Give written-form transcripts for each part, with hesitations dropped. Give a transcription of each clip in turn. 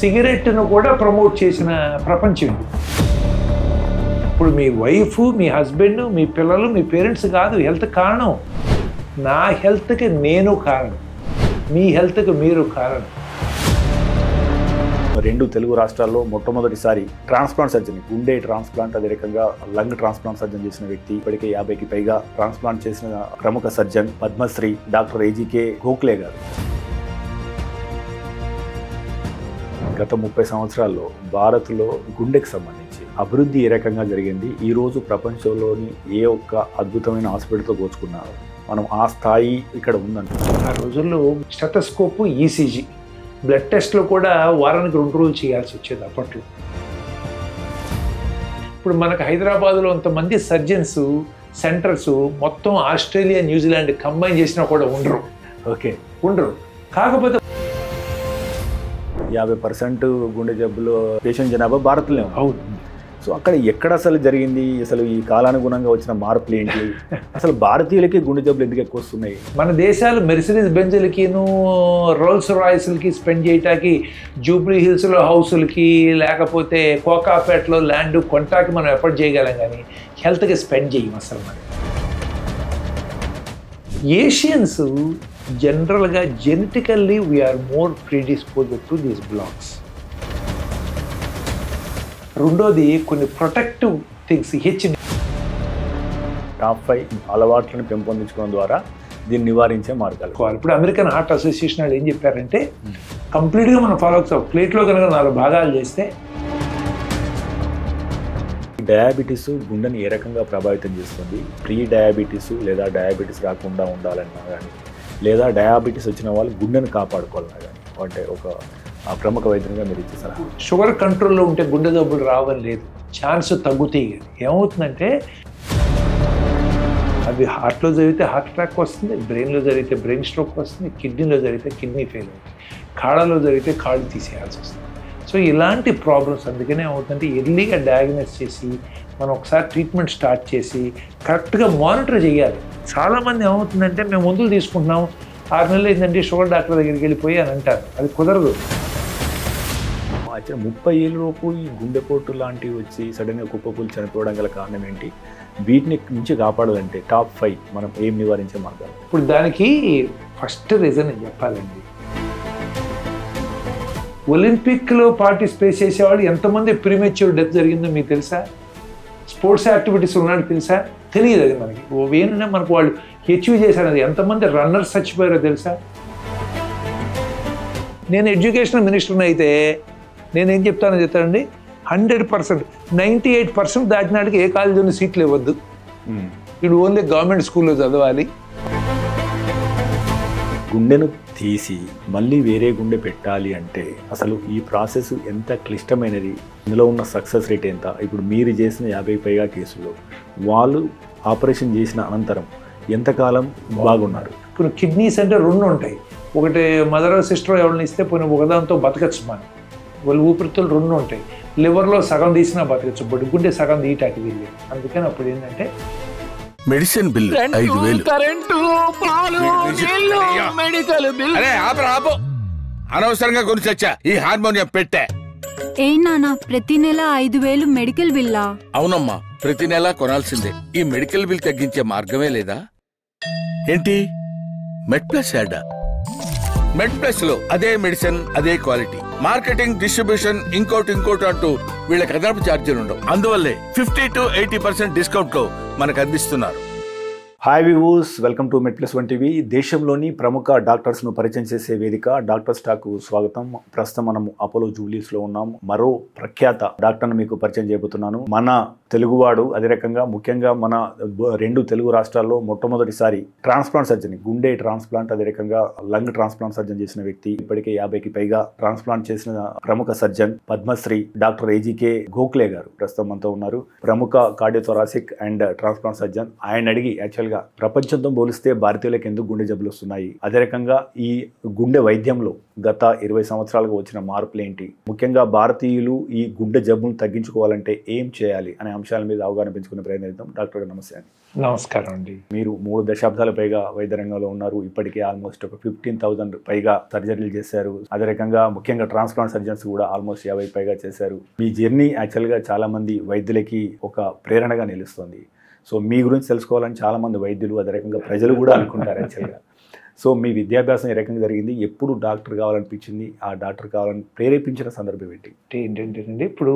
సిగరెట్ను కూడా ప్రమోట్ చేసిన ప్రపంచం ఇది. ఇప్పుడు మీ వైఫ్, మీ హస్బెండ్, మీ పిల్లలు, మీ పేరెంట్స్ కాదు హెల్త్ కారణం. నా హెల్త్కి నేను కారణం, మీ హెల్త్కి మీరు కారణం. రెండు తెలుగు రాష్ట్రాల్లో మొట్టమొదటిసారి ట్రాన్స్ప్లాంట్ సర్జరీ, గుండె ట్రాన్స్ప్లాంట్, అదే రకంగా లంగ్ ట్రాన్స్ప్లాంట్ సర్జన్ చేసిన వ్యక్తి, ఇప్పటికే 50కి పైగా ట్రాన్స్ప్లాంట్ చేసిన ప్రముఖ surgeon Padmashri doctor AGK Gokhale గారు. గత 30 సంవత్సరాల్లో భారత్లో గుండెకి సంబంధించి అభివృద్ధి ఏ రకంగా జరిగింది, ఈరోజు ప్రపంచంలోని ఏ ఒక్క అద్భుతమైన హాస్పిటల్తో పోల్చుకున్నారు మనం ఆ స్థాయి ఇక్కడ ఉందంట. ఆ రోజుల్లో స్టెతస్కోప్, ఈసీజీ, బ్లడ్ టెస్ట్లో కూడా వారానికి 2 రోజులు చేయాల్సి వచ్చేది అప్పట్లో. ఇప్పుడు మనకు హైదరాబాద్లో అంతమంది సర్జన్స్ సెంటర్స్ మొత్తం ఆస్ట్రేలియా, న్యూజిలాండ్ కంబైన్ చేసినా కూడా ఉండరు. కాకపోతే 50% గుండె జబ్బులో పేషెంట్ జనాభా భారత్లో. అవును. సో అక్కడ ఎక్కడ అసలు జరిగింది, అసలు ఈ కాలానుగుణంగా వచ్చిన మార్పులు ఏంటి, అసలు భారతీయులకి గుండె జబ్బులు ఎందుకు ఎక్కువ వస్తున్నాయి? మన దేశాలు మెర్సిడీస్ బెంజులకిను, రోల్స్ రాయ్స్లకి స్పెండ్ చేయటానికి, జూబ్లీ హిల్స్లో హౌసులకి, లేకపోతే కోకాపేటలో ల్యాండ్ కొంటాకి మనం ఎఫర్ట్ చేయగలం, కానీ హెల్త్కి స్పెండ్ చేయం అసలు. మనం ఏషియన్స్ జనరల్గా genetically we are more predisposed to these blocks. రెండోది కొన్ని ప్రొటెక్టివ్ థింగ్స్ టాప్ 5 అలవాట్లను పెంపొందించుకోవడం ద్వారా దీన్ని నివారించే మార్గాలు. ఇప్పుడు అమెరికన్ హార్ట్ అసోసియేషన్ వాళ్ళు ఏం చెప్పారంటే, కంప్లీట్గా మనం ఫాలో అవుతాం. ప్లేట్లో కనుక 4 భాగాలు చేస్తే డయాబెటీస్ గుండెని ఏ రకంగా ప్రభావితం చేస్తుంది, ప్రీ డయాబెటీస్ లేదా డయాబెటీస్ రాకుండా ఉండాలన్నా కానీ, లేదా డయాబెటీస్ వచ్చిన వాళ్ళు గుండెను కాపాడుకోవాలన్నా కానీ, అంటే ఒక ప్రముఖ వైద్యునిగా మీరు ఇచ్చే సలహా. షుగర్ కంట్రోల్లో ఉంటే గుండె జబ్బులు రావని లేదు, ఛాన్స్ తగ్గుతాయి. ఏమవుతుందంటే అవి హార్ట్లో జరిగితే హార్ట్ అటాక్ వస్తుంది, బ్రెయిన్లో జరిగితే బ్రెయిన్ స్ట్రోక్ వస్తుంది, కిడ్నీలో జరిగితే కిడ్నీ ఫెయిల్ అవుతుంది, కాళ్ళలో జరిగితే కాళ్ళు తీసేయాల్సి వస్తుంది. సో ఇలాంటి ప్రాబ్లమ్స్ అందుకనే అవుతుందంటే ఎర్లీగా డయాగ్నోస్ చేసి మనం ఒకసారి ట్రీట్మెంట్ స్టార్ట్ చేసి కరెక్ట్గా మానిటర్ చేయాలి. చాలామంది ఏమవుతుందంటే మేము మందులు తీసుకుంటున్నాం, 6 నెలలు ఏంటంటే షుగర్ డాక్టర్ దగ్గరికి వెళ్ళిపోయి అని అంటారు. అది కుదరదు. యాక్చువల్ 30 ఏళ్ళలోపు ఈ గుండెపోటు లాంటివి వచ్చి సడన్గా కుప్పకూలి చనిపోవడం గల కారణం ఏంటి, వీటిని నుంచి కాపాడాలంటే టాప్ 5 మనం ఏం నివారించే మార్గాలు? ఇప్పుడు దానికి ఫస్ట్ రీజన్ నేను చెప్పాలండి, ఒలింపిక్లో పార్టిసిపేట్ చేసేవాళ్ళు ఎంతమంది ప్రీమెచ్యూర్ డెత్ జరిగిందో మీకు తెలుసా? స్పోర్ట్స్ యాక్టివిటీస్ ఉన్నాడు తెలుసా? తెలియదు. అది మనకి ఏంటంటే మనకు వాళ్ళు అచీవ్ చేశారు. ఎంతమంది రన్నర్స్ చచ్చిపోయారో తెలుసా? నేను ఎడ్యుకేషనల్ మినిస్టర్ని అయితే నేనేం చెప్తానండి, 100% 98% దాటినాటికి ఏ కాలేజీలో సీట్లు ఇవ్వద్దు, వీడు ఓన్లీ గవర్నమెంట్ స్కూల్లో చదవాలి. గుండెను తీసి మళ్ళీ వేరే గుండె పెట్టాలి అంటే అసలు ఈ ప్రాసెస్ ఎంత క్లిష్టమైనది, ఇందులో ఉన్న సక్సెస్ రేట్ ఎంత? ఇప్పుడు మీరు చేసిన 50 పైగా కేసుల్లో వాళ్ళు ఆపరేషన్ చేసిన అనంతరం ఎంతకాలం బాగున్నారు? ఇప్పుడు కిడ్నీస్ అంటే 2 ఉంటాయి. ఒకటి మదర్ సిస్టర్ ఎవరిని ఇస్తే పోయిన ఒకదాంతో బతకచ్చు మనం. వాళ్ళు ఊపిరితులు 2 ఉంటాయి. లివర్లో సగం తీసినా బతకచ్చు, బట్ గుండె సగం తీయటానికి వీళ్ళు. అందుకని అప్పుడు ఏంటంటే మెడిసిన్ బిల్ 5,000, కరెంటు, పాలు, నీళ్లు, మెడికల్ బిల్. అరే ఆపు, అనవసరంగా కొని చచ్చా ఈ హార్మోనియం పెట్టే. ఏ నాన్న, ప్రతి నెల 5,000 మెడికల్ బిల్లా? అవునమ్మా, ప్రతి నెల కొనాల్సిందే. ఈ మెడికల్ బిల్ తగ్గించే మార్గమే లేదా ఏంటి? మెడ్ ప్లస్ యాడ్. మెడ్ ప్లస్ లో అదే మెడిసిన్, అదే క్వాలిటీ, మార్కెటింగ్, డిస్ట్రిబ్యూషన్, ఇంకోటి అంటూ వీళ్ళకి అదనపు ఛార్జీలు ఉండవు. అందువల్లే 50 to 80% డిస్కౌంట్ లో మనకు అందిస్తున్నారు. హాయ్ వ్యూవర్స్, వెల్కమ్ టు మెడ్+1 టీవీ. దేశంలోని ప్రముఖ డాక్టర్స్ను పరిచయం చేసే వేదిక డాక్టర్ స్టాక్ స్వాగతం. ప్రస్తుతం మనం అపోలో జూబ్లీస్లో ఉన్నాం. మరో ప్రఖ్యాత డాక్టర్ను మీకు పరిచయం చేయబోతున్నాను. మన తెలుగువాడు, అదే రకంగా ముఖ్యంగా మన 2 తెలుగు రాష్ట్రాల్లో మొట్టమొదటిసారి ట్రాన్స్ప్లాంట్ సర్జరీ, గుండె ట్రాన్స్ప్లాంట్, అదే రకంగా లంగ్ ట్రాన్స్ప్లాంట్ సర్జన్ చేసిన వ్యక్తి, ఇప్పటికే 50కి పైగా ట్రాన్స్ప్లాంట్ చేసిన ప్రముఖ surgeon Padmashri doctor AGK Gokhale గారు ప్రస్తుతం మనతో ఉన్నారు. ప్రముఖ కార్డియోథొరాసిక్ అండ్ ట్రాన్స్ప్లాంట్ సర్జన్. ఆయన అడిగి యాక్చువల్గా జనరల్గా ప్రపంచంతో పోలిస్తే భారతీయులకు ఎందుకు గుండె జబ్బులు వస్తున్నాయి, అదే రకంగా ఈ గుండె వైద్యంలో గత 20 సంవత్సరాలుగా వచ్చిన మార్పులు ఏంటి, ముఖ్యంగా భారతీయులు ఈ గుండె జబ్బులను తగ్గించుకోవాలంటే ఏం చేయాలి అనే అంశాల మీద అవగాహన పెంచుకునే ప్రయత్నిద్దాం. డాక్టర్ గారు నమస్తే అండి. నమస్కారం అండి. మీరు 3 దశాబ్దాల పైగా వైద్య రంగంలో ఉన్నారు. ఇప్పటికే ఆల్మోస్ట్ ఒక 15,000 పైగా సర్జరీలు చేశారు. అదే రకంగా ముఖ్యంగా ట్రాన్స్ప్లాంట్ సర్జన్స్ కూడా ఆల్మోస్ట్ 50 పైగా చేశారు. మీ జర్నీ యాక్చువల్గా చాలా మంది వైద్యులకి ఒక ప్రేరణగా నిలుస్తుంది. సో మీ గురించి తెలుసుకోవాలని చాలామంది వైద్యులు అదే రకంగా ప్రజలు కూడా అనుకుంటారు యాక్చువల్గా. సో మీ విద్యాభ్యాసం ఏ రకంగా జరిగింది, ఎప్పుడు డాక్టర్ కావాలనిపించింది, ఆ డాక్టర్ కావాలని ప్రేరేపించిన సందర్భం ఏంటి? ఏంటంటే ఇప్పుడు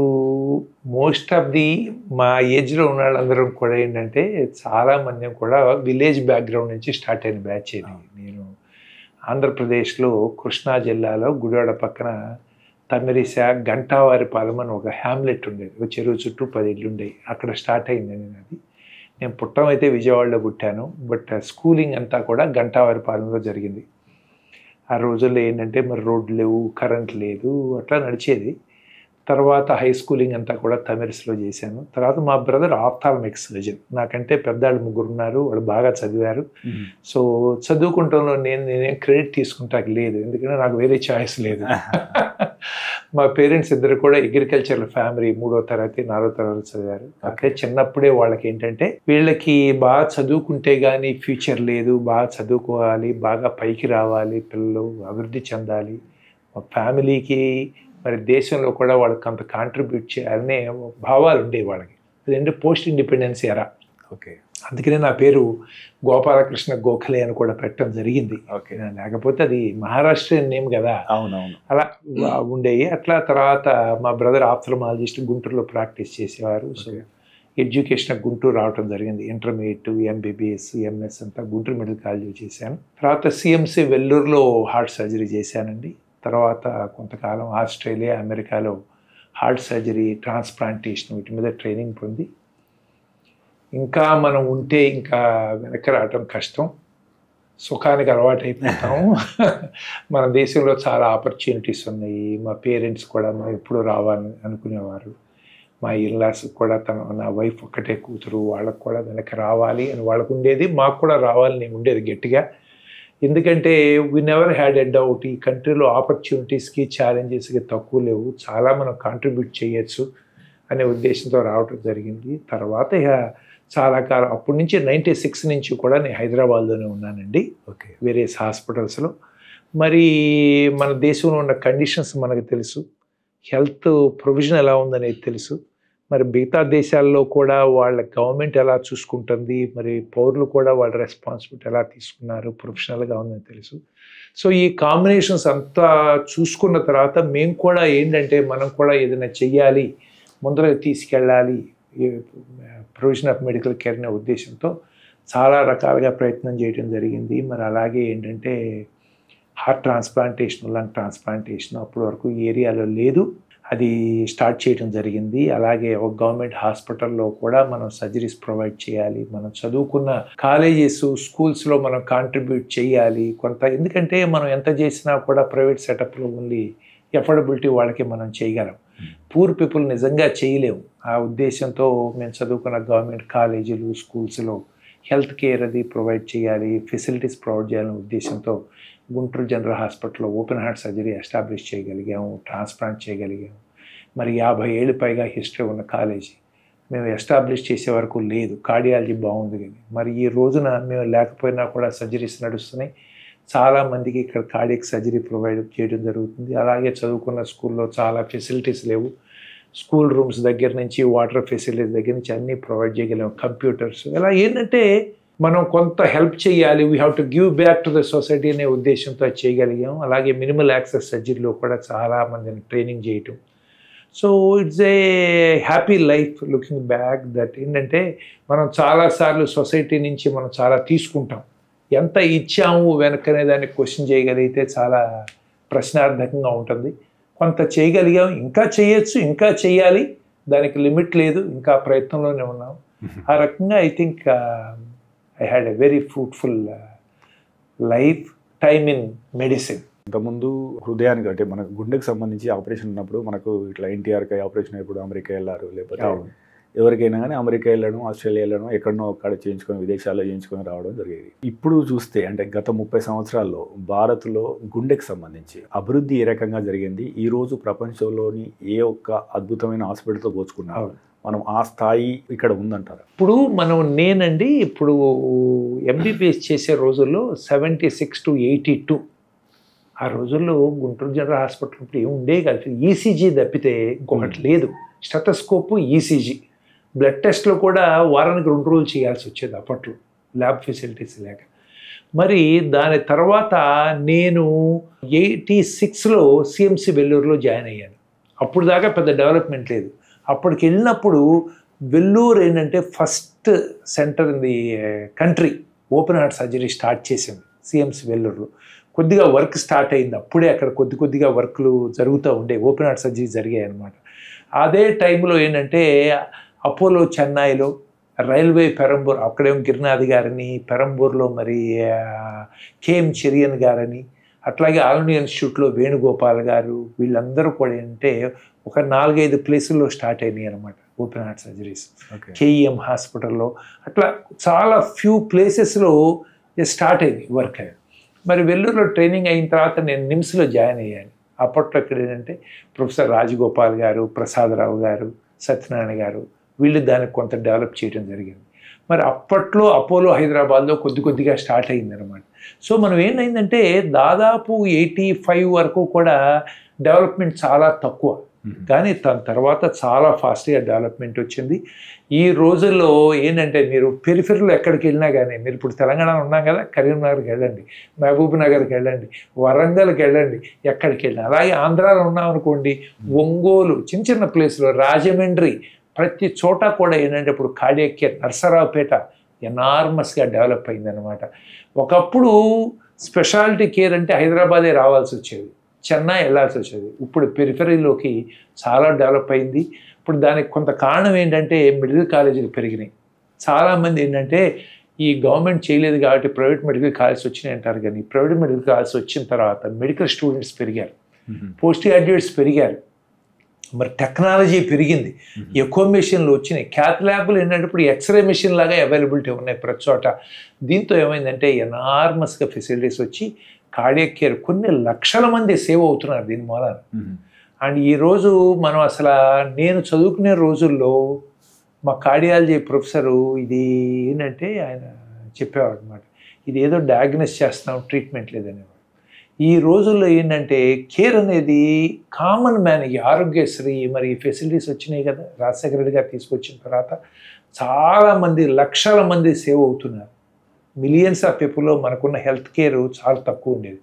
మోస్ట్ ఆఫ్ ది మా ఏజ్లో ఉన్న వాళ్ళందరం కూడా ఏంటంటే చాలామంది కూడా విలేజ్ బ్యాక్గ్రౌండ్ నుంచి స్టార్ట్ అయిన బ్యాచ్ ఇది. నేను ఆంధ్రప్రదేశ్లో కృష్ణా జిల్లాలో గుడివాడ పక్కన తమిరిస గంటావారిపాలెం అని ఒక హ్యామ్లెట్ ఉండేది. ఒక చెరువు చుట్టూ 10 ఇళ్ళు ఉండేవి. అక్కడ స్టార్ట్ అయింది అది. నేను పుట్టం అయితే విజయవాడలో పుట్టాను, బట్ స్కూలింగ్ అంతా కూడా గంటావారిపాలెంలో జరిగింది. ఆ రోజుల్లో ఏంటంటే మరి రోడ్లు లేవు, కరెంట్ లేదు, అట్లా నడిచేది. తర్వాత హై స్కూలింగ్ అంతా కూడా తమిరిస్లో చేశాను. తర్వాత మా బ్రదర్ ఆప్థాల్మిక్ సర్జన్, నాకంటే పెద్దవాళ్ళు 3 ఉన్నారు, వాళ్ళు బాగా చదివారు. సో చదువుకుంటంలో నేనేం క్రెడిట్ తీసుకుంటాక లేదు, ఎందుకంటే నాకు వేరే చాయిస్ లేదు. మా పేరెంట్స్ ఇద్దరు కూడా అగ్రికల్చరల్ ఫ్యామిలీ, 3వ తరగతి 4వ తరగతి చదివారు. అంటే చిన్నప్పుడే వాళ్ళకి ఏంటంటే వీళ్ళకి బాగా చదువుకుంటే కానీ ఫ్యూచర్ లేదు, బాగా చదువుకోవాలి, బాగా పైకి రావాలి, పిల్లలు అభివృద్ధి చెందాలి, మా ఫ్యామిలీకి మరి దేశంలో కూడా వాళ్ళకి అంత కాంట్రిబ్యూట్ చేయాలనే భావాలు ఉండేవి వాళ్ళకి. అదేంటే పోస్ట్ ఇండిపెండెన్స్ ఎరా. ఓకే. అందుకనే నా పేరు గోపాలకృష్ణ గోఖలే అని కూడా పెట్టడం జరిగింది. ఓకే. లేకపోతే అది మహారాష్ట్రియన్ నేమ్ కదా. అవునవును. అలా ఉండేవి. అట్లా తర్వాత మా బ్రదర్ ఆప్థల్మాలజిస్ట్ గుంటూరులో ప్రాక్టీస్ చేసేవారు. సో ఎడ్యుకేషన్ గుంటూరు రావడం జరిగింది. ఇంటర్మీడియట్, ఎంబీబీఎస్, ఎంఎస్ అంతా గుంటూరు మెడికల్ కాలేజీలో చేశాను. తర్వాత సిఎంసి వెల్లూరులో హార్ట్ సర్జరీ చేశానండి. తర్వాత కొంతకాలం ఆస్ట్రేలియా, అమెరికాలో హార్ట్ సర్జరీ, ట్రాన్స్ప్లాంటేషన్ వీటి మీద ట్రైనింగ్ పొంది ఇంకా మనం ఉంటే ఇంకా వెనక్కి రావటం కష్టం, సుఖానికి అలవాటు అయిపోతాం. మన దేశంలో చాలా ఆపర్చునిటీస్ ఉన్నాయి. మా పేరెంట్స్ కూడా మనం ఎప్పుడు రావాలని అనుకునేవారు. మా ఇల్లాస్ కూడా నా వైఫ్ ఒక్కటే కూతురు, వాళ్ళకు కూడా వెనక్కి రావాలి అని వాళ్ళకు ఉండేది, మాకు కూడా రావాలని ఉండేది గట్టిగా. ఎందుకంటే we never had a doubt, ఈ కంట్రీలో ఆపర్చునిటీస్కి ఛాలెంజెస్కి తక్కువ లేవు, చాలా మనం కాంట్రిబ్యూట్ చేయొచ్చు అనే ఉద్దేశంతో రావటం జరిగింది. తర్వాత ఇక చాలా కాలం అప్పటి నుంచి 96 నుంచి కూడా నేను హైదరాబాద్లోనే ఉన్నానండి. ఓకే. వేరియస్ హాస్పిటల్స్లో. మరి మన దేశంలో ఉన్న కండిషన్స్ మనకు తెలుసు, హెల్త్ ప్రొవిజన్ ఎలా ఉందనేది తెలుసు. మరి మిగతా దేశాల్లో కూడా వాళ్ళ గవర్నమెంట్ ఎలా చూసుకుంటుంది, మరి పౌరులు కూడా వాళ్ళ రెస్పాన్సిబిలిటీ ఎలా తీసుకున్నారు, ప్రొఫెషనల్గా ఉందని తెలుసు. సో ఈ కాంబినేషన్స్ అంతా చూసుకున్న తర్వాత మేము కూడా ఏంటంటే మనం కూడా ఏదైనా చెయ్యాలి, ముందరకు తీసుకెళ్ళాలి ప్రొవిజన్ ఆఫ్ మెడికల్ కేర్ అనే ఉద్దేశంతో చాలా రకాలుగా ప్రయత్నం చేయడం జరిగింది. మరి అలాగే ఏంటంటే హార్ట్ ట్రాన్స్ప్లాంటేషన్, లంగ్ ట్రాన్స్ప్లాంటేషన్ అప్పటి వరకు ఈ ఏరియాలో లేదు, అది స్టార్ట్ చేయడం జరిగింది. అలాగే ఒక గవర్నమెంట్ హాస్పిటల్లో కూడా మనం సర్జరీస్ ప్రొవైడ్ చేయాలి, మనం చదువుకున్న కాలేజెస్, స్కూల్స్లో మనం కాంట్రిబ్యూట్ చేయాలి కొంత. ఎందుకంటే మనం ఎంత చేసినా కూడా ప్రైవేట్ సెటప్లో ఓన్లీ ఎఫోర్డబిలిటీ వాళ్ళకి మనం చేయగలం, పూర్ పీపుల్ నిజంగా చేయలేము. ఆ ఉద్దేశంతో మేము చదువుకున్న గవర్నమెంట్ కాలేజీలు, స్కూల్స్లో హెల్త్ కేర్ అది ప్రొవైడ్ చేయాలి, ఫెసిలిటీస్ ప్రొవైడ్ చేయాలనే ఉద్దేశంతో గుంటూరు జనరల్ హాస్పిటల్లో ఓపెన్ హార్ట్ సర్జరీ ఎస్టాబ్లిష్ చేయగలిగాము, ట్రాన్స్ప్లాంట్ చేయగలిగాము. మరి 50 ఏళ్ళు పైగా హిస్టరీ ఉన్న కాలేజీ మేము ఎస్టాబ్లిష్ చేసే వరకు లేదు, కార్డియాలజీ బాగుంది కానీ. మరి ఈ రోజున మేము లేకపోయినా కూడా సర్జరీస్ నడుస్తున్నాయి, చాలామందికి ఇక్కడ కార్డియక్ సర్జరీ ప్రొవైడ్ చేయడం జరుగుతుంది. అలాగే చదువుకున్న స్కూల్లో చాలా ఫెసిలిటీస్ లేవు, స్కూల్ రూమ్స్ దగ్గర నుంచి వాటర్ ఫెసిలిటీస్ దగ్గర నుంచి అన్నీ ప్రొవైడ్ చేయగలిగాము, కంప్యూటర్స్. ఇలా ఏంటంటే మనం కొంత హెల్ప్ చేయాలి, we have to give back to the society అనే ఉద్దేశంతో అది చేయగలిగాం. అలాగే మినిమల్ యాక్సెస్ సర్జరీలో కూడా చాలామందిని ట్రైనింగ్ చేయటం. So it's a happy life looking back. That ఏంటంటే మనం చాలాసార్లు సొసైటీ నుంచి మనం చాలా తీసుకుంటాం, ఎంత ఇచ్చాము వెనకనే దాన్ని క్వశ్చన్ చేయగలిగితే చాలా ప్రశ్నార్థకంగా ఉంటుంది. కొంత చేయగలిగాం, ఇంకా చేయొచ్చు, ఇంకా చేయాలి, దానికి లిమిట్ లేదు, ఇంకా ప్రయత్నంలోనే ఉన్నాం. ఆ రకంగా I think I had a very fruitful life time in medicine. ఇంతకుముందు హృదయానికి అంటే మన గుండెకి సంబంధించి ఆపరేషన్ ఉన్నప్పుడు మనకు ఇట్లా ఎన్టీఆర్కి ఆపరేషన్ అయినప్పుడు అమెరికా వెళ్ళారు, లేకపోతే ఎవరికైనా కానీ అమెరికా వెళ్ళడం, ఆస్ట్రేలియా వెళ్ళడం, ఎక్కడనో అక్కడ చేయించుకొని విదేశాల్లో చేయించుకొని రావడం జరిగేది. ఇప్పుడు చూస్తే అంటే గత 30 సంవత్సరాల్లో భారత్లో గుండెకి సంబంధించి అభివృద్ధి ఏ రకంగా జరిగింది, ఈరోజు ప్రపంచంలోని ఏ ఒక్క అద్భుతమైన హాస్పిటల్తో పోల్చుకున్నా మనం ఆ స్థాయి ఇక్కడ ఉందంటారా? ఇప్పుడు ఎంబీబీఎస్ చేసే రోజుల్లో 76 to 82 ఆ రోజుల్లో గుంటూరు జనరల్ హాస్పిటల్ ఇప్పుడు ఏమి ఉండే కాదు. ఈసీజీ తప్పితే ఇంకొకటి లేదు. స్టెథోస్కోప్, ఈసీజీ, బ్లడ్ టెస్ట్లో కూడా వారానికి 2 రోజులు చేయాల్సి వచ్చేది అప్పట్లో, ల్యాబ్ ఫెసిలిటీస్ లేక. మరి దాని తర్వాత నేను 86లో సిఎంసి వెల్లూరులో జాయిన్ అయ్యాను. అప్పుడు దాకా పెద్ద డెవలప్మెంట్ లేదు. అప్పటికి వెళ్ళినప్పుడు వెల్లూరు ఏంటంటే first centre in the country open heart surgery start చేసింది సిఎంసి వెల్లూరులో. కొద్దిగా వర్క్ స్టార్ట్ అయింది అప్పుడే, అక్కడ కొద్దిగా వర్క్లు జరుగుతూ ఉండే, ఓపెన్ హార్ట్ సర్జరీ జరిగాయి అన్నమాట. అదే టైంలో ఏంటంటే అపోలో చెన్నైలో, రైల్వే పెరంబూర్, అక్కడేమో గిరినాథ్ గారని, పెరంబూర్లో మరి కేఎం చెరియన్ గారని, అట్లాగే ఆల్ ఇండియా ఇన్స్టిట్యూట్లో వేణుగోపాల్ గారు, వీళ్ళందరూ కూడా ఏంటంటే ఒక 4-5 ప్లేసుల్లో స్టార్ట్ అయినాయి అనమాట ఓపెన్ హార్ట్ సర్జరీస్. కేఈఎం హాస్పిటల్లో అట్లా చాలా ఫ్యూ ప్లేసెస్లో స్టార్ట్ అయింది వర్క్. మరి వెల్లూరులో ట్రైనింగ్ అయిన తర్వాత నేను నిమ్స్లో జాయిన్ అయ్యాను. అప్పట్లో ఇక్కడ ఏంటంటే ప్రొఫెసర్ రాజగోపాల్ గారు, ప్రసాదరావు గారు, సత్యనారాయణ గారు, వీళ్ళు దానికి కొంత డెవలప్ చేయడం జరిగింది. మరి అప్పట్లో అపోలో హైదరాబాద్లో కొద్దిగా స్టార్ట్ అయిందనమాట. సో మనం ఏంటంటే దాదాపు 85 వరకు కూడా డెవలప్మెంట్ చాలా తక్కువ, కానీ దాని తర్వాత చాలా ఫాస్ట్గా డెవలప్మెంట్ వచ్చింది. ఈ రోజుల్లో ఏంటంటే మీరు పెరిఫెరీలో ఎక్కడికి వెళ్ళినా కానీ, మీరు ఇప్పుడు తెలంగాణలో ఉన్నాం కదా, కరీంనగర్కి వెళ్ళండి, మహబూబ్ నగర్కి వెళ్ళండి, వరంగల్కి వెళ్ళండి, ఎక్కడికి వెళ్ళినా. అలాగే ఆంధ్రాలో ఉన్నాం అనుకోండి, ఒంగోలు, చిన్న ప్లేస్లో, రాజమండ్రి, ప్రతి చోట కూడా ఏంటంటే ఇప్పుడు కార్డియాక్ కేర్, నర్సరావుపేట ఎనార్మస్గా డెవలప్ అయిందనమాట. ఒకప్పుడు స్పెషాలిటీ కేర్ అంటే హైదరాబాదే రావాల్సి వచ్చేది, చెన్నై వెళ్ళాల్సి వచ్చేది. ఇప్పుడు పెరిఫెరీలోకి చాలా డెవలప్ అయింది. ఇప్పుడు దానికి కొంత కారణం ఏంటంటే మెడికల్ కాలేజీలు పెరిగినాయి. చాలామంది ఏంటంటే ఈ గవర్నమెంట్ చేయలేదు కాబట్టి ప్రైవేట్ మెడికల్ కాలేజ్ వచ్చినాయి అంటారు, కానీ ప్రైవేట్ మెడికల్ కాలేజ్ వచ్చిన తర్వాత మెడికల్ స్టూడెంట్స్ పెరిగారు, పోస్ట్ గ్రాడ్యుయేట్స్ పెరిగారు, మరి టెక్నాలజీ పెరిగింది, ఎక్కువ మెషిన్లు వచ్చినాయి, క్యాత్ ల్యాబ్లు ఏంటంటే ఇప్పుడు ఎక్స్రే మెషిన్ లాగా అవైలబిలిటీ ఉన్నాయి ప్రతి చోట. దీంతో ఏమైందంటే ఎనార్మస్గా ఫెసిలిటీస్ వచ్చి కార్డియాక్ కేర్ కొన్ని లక్షల మంది సేవ్ అవుతున్నారు దీని మూలాన. అండ్ ఈరోజు మనం అసలు నేను చదువుకునే రోజుల్లో మా కార్డియాలజీ ప్రొఫెసరు ఇది ఏంటంటే ఆయన చెప్పేవాడు అనమాట, ఇది ఏదో డయాగ్నోస్ చేస్తాం, ట్రీట్మెంట్ లేదనేవాడు. ఈ రోజుల్లో ఏంటంటే కేర్ అనేది కామన్ మ్యాన్కి, ఆరోగ్యశ్రీ మరి ఫెసిలిటీస్ వచ్చినాయి కదా రాజశేఖర రెడ్డి గారు తీసుకొచ్చిన తర్వాత, చాలామంది లక్షల మంది సేవ్ అవుతున్నారు. మిలియన్స్ ఆఫ్ పీపుల్లో మనకున్న హెల్త్ కేర్ చాలా తక్కువ ఉండేది.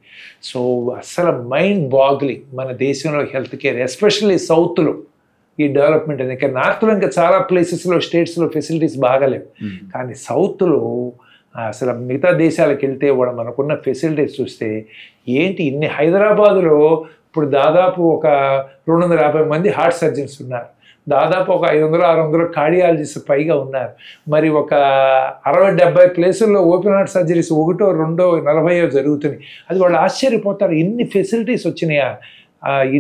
సో అసలు మైండ్ బాగ్లింగ్ మన దేశంలో హెల్త్ కేర్, ఎస్పెషల్లీ సౌత్లో ఈ డెవలప్మెంట్ అనేది. ఇంకా నార్త్లో ఇంకా చాలా ప్లేసెస్లో, స్టేట్స్లో ఫెసిలిటీస్ బాగాలేవు, కానీ సౌత్లో అసలు మిగతా దేశాలకు వెళ్తే కూడా మనకున్న ఫెసిలిటీస్ చూస్తే ఏంటి, ఇన్ని హైదరాబాదులో ఇప్పుడు దాదాపు ఒక 250 మంది హార్ట్ సర్జన్స్ ఉన్నారు, దాదాపు ఒక 500-600 కార్డియాలజిస్ట్ పైగా ఉన్నారు. మరి ఒక 60-70 ప్లేసుల్లో ఓపెన్ హార్ట్ సర్జరీస్ 1, 2, 40 జరుగుతున్నాయి. అది వాళ్ళు ఆశ్చర్యపోతారు, ఇన్ని ఫెసిలిటీస్ వచ్చినాయా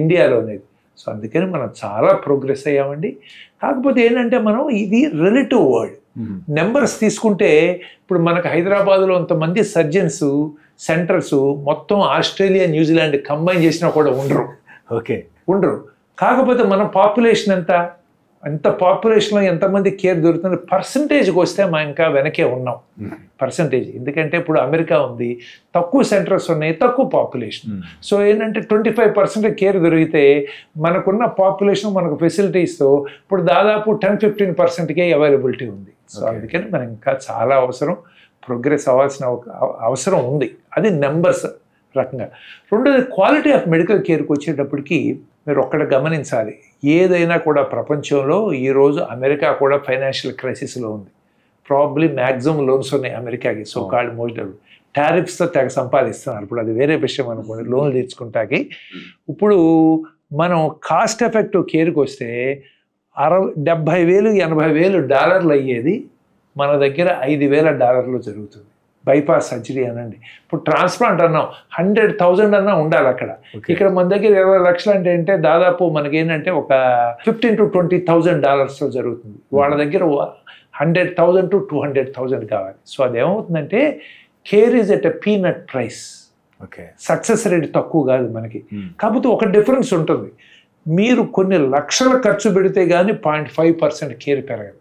ఇండియాలో అనేది. సో అందుకని మనం చాలా ప్రోగ్రెస్ అయ్యామండి. కాకపోతే ఏంటంటే మనం ఇది రిలేటివ్ వర్డ్, నెంబర్స్ తీసుకుంటే ఇప్పుడు మనకు హైదరాబాద్లో అంతమంది సర్జన్స్ సెంటర్స్ మొత్తం ఆస్ట్రేలియా, న్యూజిలాండ్ కంబైన్ చేసినా కూడా ఉండరు. కాకపోతే మన పాపులేషన్ ఎంత పాపులేషన్లో ఎంతమంది కేర్ దొరుకుతుంది పర్సంటేజ్కి వస్తే మనం ఇంకా వెనకే ఉన్నాం పర్సంటేజ్. ఎందుకంటే ఇప్పుడు అమెరికా ఉంది, తక్కువ సెంటర్స్ ఉన్నాయి, తక్కువ పాపులేషన్. సో ఏంటంటే 25% కేర్ దొరికితే మనకున్న పాపులేషన్, మనకు ఫెసిలిటీస్తో ఇప్పుడు దాదాపు 10-15%కే అవైలబిలిటీ ఉంది. సో అందుకని మనం ఇంకా చాలా ప్రోగ్రెస్ అవ్వాల్సిన అవసరం ఉంది. అది నెంబర్స్ రకంగా. రెండోది క్వాలిటీ ఆఫ్ మెడికల్ కేర్కి వచ్చేటప్పటికి మీరు ఒక్కటి గమనించాలి, ఏదైనా కూడా ప్రపంచంలో ఈరోజు అమెరికా కూడా ఫైనాన్షియల్ క్రైసిస్లో ఉంది. ప్రాబ్లీ మ్యాక్సిమం లోన్స్ ఉన్నాయి అమెరికాకి, సో కాల్డ్ మోస్ట్ టారిఫ్స్తో తెగ సంపాదిస్తున్నారు. ఇప్పుడు అది వేరే విషయం అనుకోండి, లోన్లు తీర్చుకుంటాకి. ఇప్పుడు మనం కాస్ట్ ఎఫెక్టివ్ కేర్కి వస్తే $70,000-80,000 అయ్యేది మన దగ్గర $5,000 జరుగుతుంది. బైపాస్ సర్జరీ అనండి, ఇప్పుడు ట్రాన్స్ప్లాంట్ అన్నాం 100,000 అన్నా ఉండాలి అక్కడ. ఇక్కడ మన దగ్గర 20 లక్షలు అంటే దాదాపు మనకేంటంటే ఒక $15,000 to $20,000 జరుగుతుంది. వాళ్ళ దగ్గర 100,000 to 200,000 కావాలి. సో అదేమవుతుందంటే care is at a peanut price. Success rate తక్కువ కాదు మనకి. కాకపోతే ఒక డిఫరెన్స్ ఉంటుంది, మీరు కొన్ని లక్షల ఖర్చు పెడితే కానీ 0.5% కేర్ పెరగదు.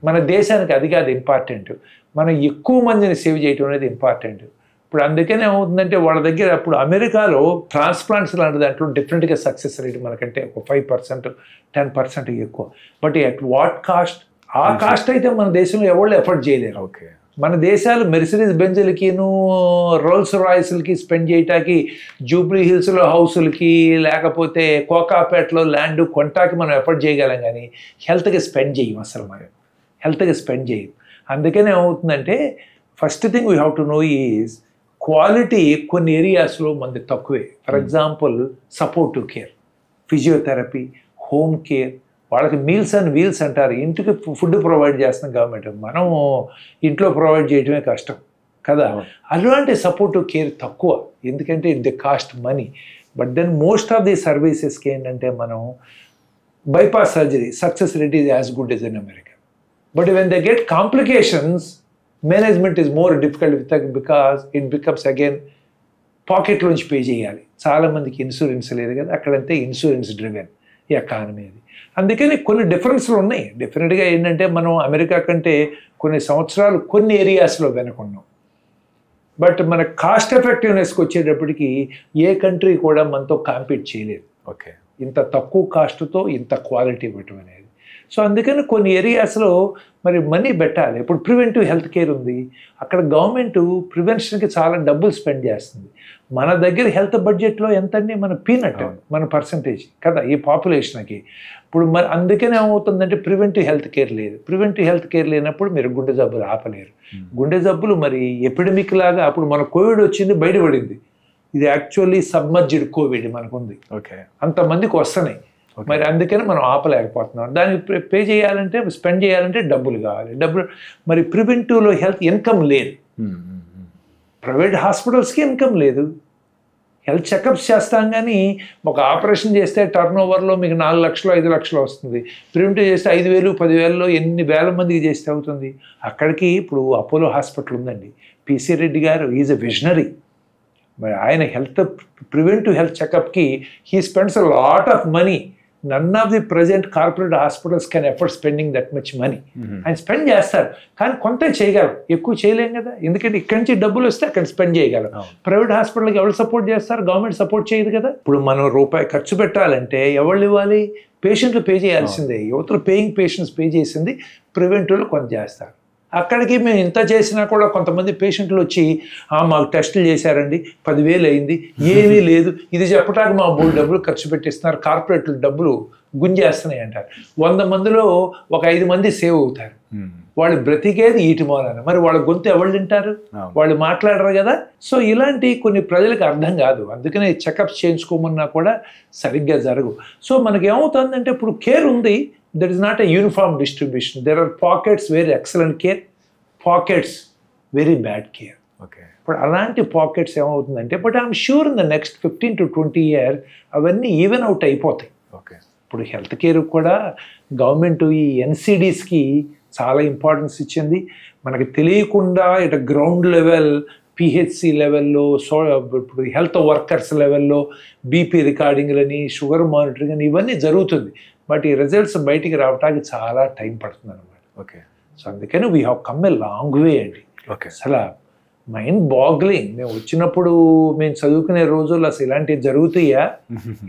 మన దేశానికి అది కాదు ఇంపార్టెంట్, మనం ఎక్కువ మందిని సేవ్ చేయటం అనేది ఇంపార్టెంట్. ఇప్పుడు అందుకనే ఏమవుతుందంటే వాళ్ళ దగ్గర ఇప్పుడు అమెరికాలో ట్రాన్స్ప్లాంట్స్ లాంటి దాంట్లో డిఫరెంట్గా సక్సెస్ రేట్ మనకంటే ఒక 5% 10% ఎక్కువ. But at what cost? ఆ కాస్ట్ అయితే మన దేశంలో ఎవరు ఎఫర్ట్ చేయలేరు. మన దేశాలు మెర్సిడీస్ బెంజులకిను రోల్స్ రాయిస్లకి స్పెండ్ చేయటానికి, జూబ్లీ హిల్స్లో హౌసులకి లేకపోతే కోకాపేటలో ల్యాండ్ కొంటాకి మనం ఎఫర్ట్ చేయగలం, కానీ హెల్త్కి స్పెండ్ చేయం. అసలు మనం హెల్త్కి స్పెండ్ చేయం. అందుకనే ఏమవుతుందంటే first thing we have to know is quality కొన్ని ఏరియాస్లో మనది తక్కువే. For example supportive care, physiotherapy, home care, వాళ్ళకి మీల్స్ అండ్ వీల్స్ అంటారు, ఇంటికి ఫుడ్ ప్రొవైడ్ చేస్తున్నాం గవర్నమెంట్, మనం ఇంట్లో ప్రొవైడ్ చేయడమే కష్టం కదా. అలాంటి సపోర్టివ్ కేర్ తక్కువ, ఎందుకంటే it the cost money. But then most of the సర్వీసెస్కి ఏంటంటే మనం bypass surgery success rate is as good as in America. But when they get complications, management is more difficult because it becomes again పాకెట్లోంచి pay చేయాలి. చాలామందికి insurance లేదు కదా, అక్కడంతే insurance driven ఈ ఎకానమీ అది. అందుకని కొన్ని డిఫరెన్స్లు ఉన్నాయి. డెఫినెట్గా ఏంటంటే మనం అమెరికా కంటే కొన్ని సంవత్సరాలు కొన్ని ఏరియాస్లో వెనుకున్నాం. బట్ మన కాస్ట్ ఎఫెక్టివ్నెస్కి వచ్చేటప్పటికి ఏ కంట్రీ కూడా మనతో కాంపీట్ చేయలేదు. ఇంత తక్కువ కాస్ట్తో ఇంత క్వాలిటీ ఇవ్వటం అనేది. సో అందుకని కొన్ని ఏరియాస్లో మరి మనీ పెట్టాలి. ఇప్పుడు ప్రివెంటివ్ హెల్త్ కేర్ ఉంది, అక్కడ గవర్నమెంట్ ప్రివెన్షన్కి చాలా డబ్బులు స్పెండ్ చేస్తుంది. మన దగ్గర హెల్త్ బడ్జెట్లో ఎంతండి? మన పీనట్, మన పర్సంటేజ్ కదా ఈ పాపులేషన్కి. ఇప్పుడు మరి అందుకనే ఏమవుతుందంటే ప్రివెంటివ్ హెల్త్ కేర్ లేదు. ప్రివెంటివ్ హెల్త్ కేర్ లేనప్పుడు మీరు గుండె జబ్బులు ఆపలేరు. గుండె జబ్బులు మరి ఎపిడమిక్ లాగా అప్పుడు మన కోవిడ్ వచ్చింది, బయటపడింది. ఇది యాక్చువల్లీ సబ్మర్జ్డ్ కోవిడ్ మనకుంది, అంతమందికి వస్తున్నాయి. మరి అందుకని మనం ఆపలేకపోతున్నాం. దానికి పే చేయాలంటే, స్పెండ్ చేయాలంటే డబ్బులు కావాలి. డబ్బులు మరి ప్రివెంటివ్లో హెల్త్ ఇన్కమ్ లేదు. ప్రైవేట్ హాస్పిటల్స్కి ఇన్కమ్ లేదు. హెల్త్ చెకప్స్ చేస్తాం కానీ ఒక ఆపరేషన్ చేస్తే టర్న్ ఓవర్లో మీకు 4 లక్షలు 5 లక్షలు వస్తుంది. ప్రివెంటివ్ చేస్తే 5,000 10,000లో ఎన్ని వేల మందికి చేస్తే అవుతుంది. అక్కడికి ఇప్పుడు అపోలో హాస్పిటల్ ఉందండి, P C Reddy garu is a visionary. మరి ఆయన ప్రివెంటివ్ హెల్త్ చెకప్కి he spends a lot of money. None of the present corporate hospitals can afford spending that much money. ఆయన స్పెండ్ చేస్తారు కానీ కొంత చేయగలం, ఎక్కువ చేయలేం కదా. ఎందుకంటే ఇక్కడి నుంచి డబ్బులు వస్తే అక్కడ స్పెండ్ చేయగలం. ప్రైవేట్ హాస్పిటల్కి ఎవరు సపోర్ట్ చేస్తారు? గవర్నమెంట్ సపోర్ట్ చేయదు కదా. ఇప్పుడు మనం రూపాయి ఖర్చు పెట్టాలంటే ఎవరు ఇవ్వాలి? పేషెంట్లు పే చేయాల్సిందే. యువతలు పేయింగ్ పేషెంట్స్ పే చేసింది, ప్రివెంటివ్లో కొంత చేస్తారు. అక్కడికి మేము ఇంత చేసినా కూడా కొంతమంది పేషెంట్లు వచ్చి మాకు టెస్టులు చేశారండి, 10,000 అయింది, ఏమీ లేదు, ఇది చెప్పడానికి మా 3 డబ్బులు ఖర్చు పెట్టిస్తున్నారు, కార్పొరేట్లు డబ్బులు గుంజేస్తున్నాయి అంటారు. 100 మందిలో ఒక 5 మంది సేవ్ అవుతారు. వాళ్ళు బ్రతికేది ఈటి మూలాన. మరి వాళ్ళ గొంతు ఎవరు తింటారు? వాళ్ళు మాట్లాడరు కదా. సో ఇలాంటి కొన్ని ప్రజలకు అర్థం కాదు. అందుకనే చెకప్స్ చేయించుకోమన్నా కూడా సరిగ్గా జరగవు. సో మనకి ఏమవుతుందంటే ఇప్పుడు కేర్ ఉంది, there is not a uniform distribution. There are pockets very excellent care, pockets very bad care. But అలాంటి పాకెట్స్ ఏమవుతుందంటే, but I'm sure in the next 15 to 20 years అవన్నీ ఈవెన్ అవుట్ అయిపోతాయి. ఇప్పుడు హెల్త్ కేర్ కూడా government ఈ ఎన్సిడీస్కి చాలా importance ఇచ్చింది. మనకి తెలియకుండా ఇటు గ్రౌండ్ లెవెల్ పిహెచ్సి లెవెల్లో, ఇప్పుడు హెల్త్ వర్కర్స్ లెవెల్లో బీపీ రికార్డింగ్లని, షుగర్ మానిటరింగ్ అని ఇవన్నీ జరుగుతుంది. బట్ ఈ రిజల్ట్స్ బయటికి రావడానికి చాలా టైం పడుతుంది అనమాట. సో అందుకని we have come a long way అండి. అసలు మైండ్ బాగ్లింగ్. మేము వచ్చినప్పుడు మేము చదువుకునే రోజుల్లో అసలు ఇలాంటివి జరుగుతాయా?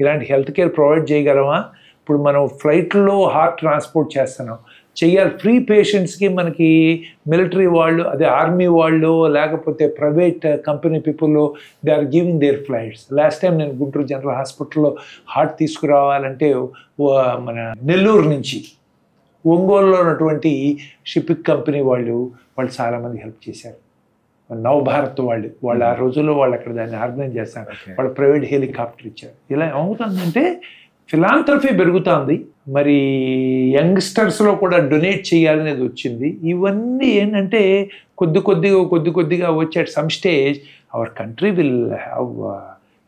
ఇలాంటి హెల్త్ కేర్ ప్రొవైడ్ చేయగలమా? ఇప్పుడు మనం ఫ్లైట్లో హార్ట్ ట్రాన్స్పోర్ట్ చేస్తున్నాం, చెయ్యాలి. ఫ్రీ పేషెంట్స్కి మనకి మిలిటరీ వాళ్ళు, అదే ఆర్మీ వాళ్ళు, లేకపోతే private company people they are giving their flights. Last time నేను గుంటూరు జనరల్ హాస్పిటల్లో హార్ట్ తీసుకురావాలంటే మన నెల్లూరు నుంచి ఒంగోలులో ఉన్నటువంటి షిప్పింగ్ కంపెనీ వాళ్ళు చాలామంది హెల్ప్ చేశారు. నవభారత్ వాళ్ళు ఆ రోజుల్లో వాళ్ళు అక్కడ దాన్ని ఆర్గనైజ్ చేస్తారు. వాళ్ళు ప్రైవేట్ హెలికాప్టర్ ఇచ్చారు. ఇలా ఏమవుతుందంటే ఫిలాంథ్రఫీ పెరుగుతుంది. మరి యంగ్స్టర్స్లో కూడా డొనేట్ చేయాలనేది వచ్చింది. ఇవన్నీ ఏంటంటే కొద్ది కొద్దిగా వచ్చి at some stage our country will have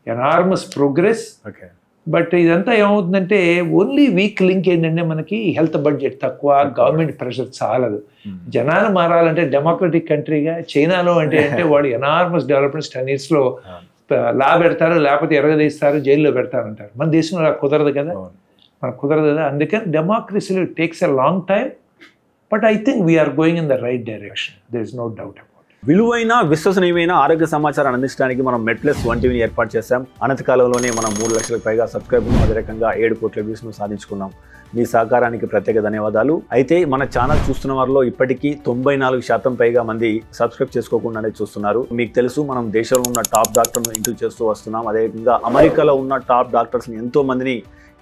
enormous progress. Okay. But ఇదంతా ఏమవుతుందంటే ఓన్లీ వీక్ లింక్ ఏంటంటే మనకి హెల్త్ బడ్జెట్ తక్కువ, గవర్నమెంట్ ప్రెషర్ చాలదు. జనాలు మారాలంటే డెమోక్రటిక్ కంట్రీగా చైనాలో అంటే వాడు ఎనార్మస్ డెవలప్మెంట్స్ 10 yearsలో లా పెడతారు, లేకపోతే ఎరగదీస్తారు, జైల్లో పెడతారంటారు. మన దేశంలో అలా కుదరదు కదా, మనకు కుదరదు కదా. అందుకని డెమోక్రసీలో it takes a long time. But I think we're going in the right direction. There is no doubt. విలువైన విశ్వసనీయమైన ఆరోగ్య సమాచారాన్ని అందించడానికి మనం మెడ్ప్లస్ 1 టీవీని ఏర్పాటు చేశాం. అనతి కాలంలోనే మనం 3 లక్షలకు పైగా సబ్స్క్రైబర్లు, అదే రకంగా 7 కోట్ల వ్యూస్ను సాధించుకున్నాం. మీ సహకారానికి ప్రత్యేక ధన్యవాదాలు. అయితే మన ఛానల్ చూస్తున్న వారిలో ఇప్పటికీ 94% పైగా మంది సబ్స్క్రైబ్ చేసుకోకుండానే చూస్తున్నారు. మీకు తెలుసు, మనం దేశంలో ఉన్న టాప్ డాక్టర్ను ఇంటర్వ్యూ చేస్తూ వస్తున్నాం. అదేవిధంగా అమెరికాలో ఉన్న టాప్ డాక్టర్స్ని ఎంతో మందిని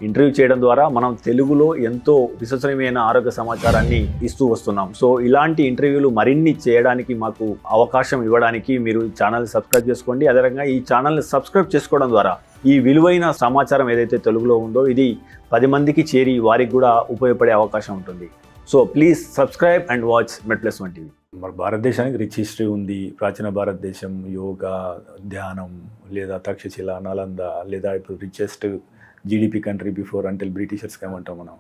ఇంటర్వ్యూ చేయడం ద్వారా మనం తెలుగులో ఎంతో విశ్వసనీయమైన ఆరోగ్య సమాచారాన్ని ఇస్తూ వస్తున్నాం. సో ఇలాంటి ఇంటర్వ్యూలు మరిన్ని చేయడానికి మాకు అవకాశం ఇవ్వడానికి మీరు ఛానల్ని సబ్స్క్రైబ్ చేసుకోండి. అదేవిధంగా ఈ ఛానల్ని సబ్స్క్రైబ్ చేసుకోవడం ద్వారా ఈ విలువైన సమాచారం ఏదైతే తెలుగులో ఉందో ఇది 10 మందికి చేరి వారికి కూడా ఉపయోగపడే అవకాశం ఉంటుంది. So please subscribe and watch MedPlus 1 TV. మన భారతదేశానికి రిచ్ హిస్టరీ ఉంది. ప్రాచీన భారతదేశం యోగా, ధ్యానం, లేదా తక్షశిల, నలంద, లేదా ఇప్పుడు richest GDP country before until బ్రిటిషర్స్కి ఏమంటాం మనం.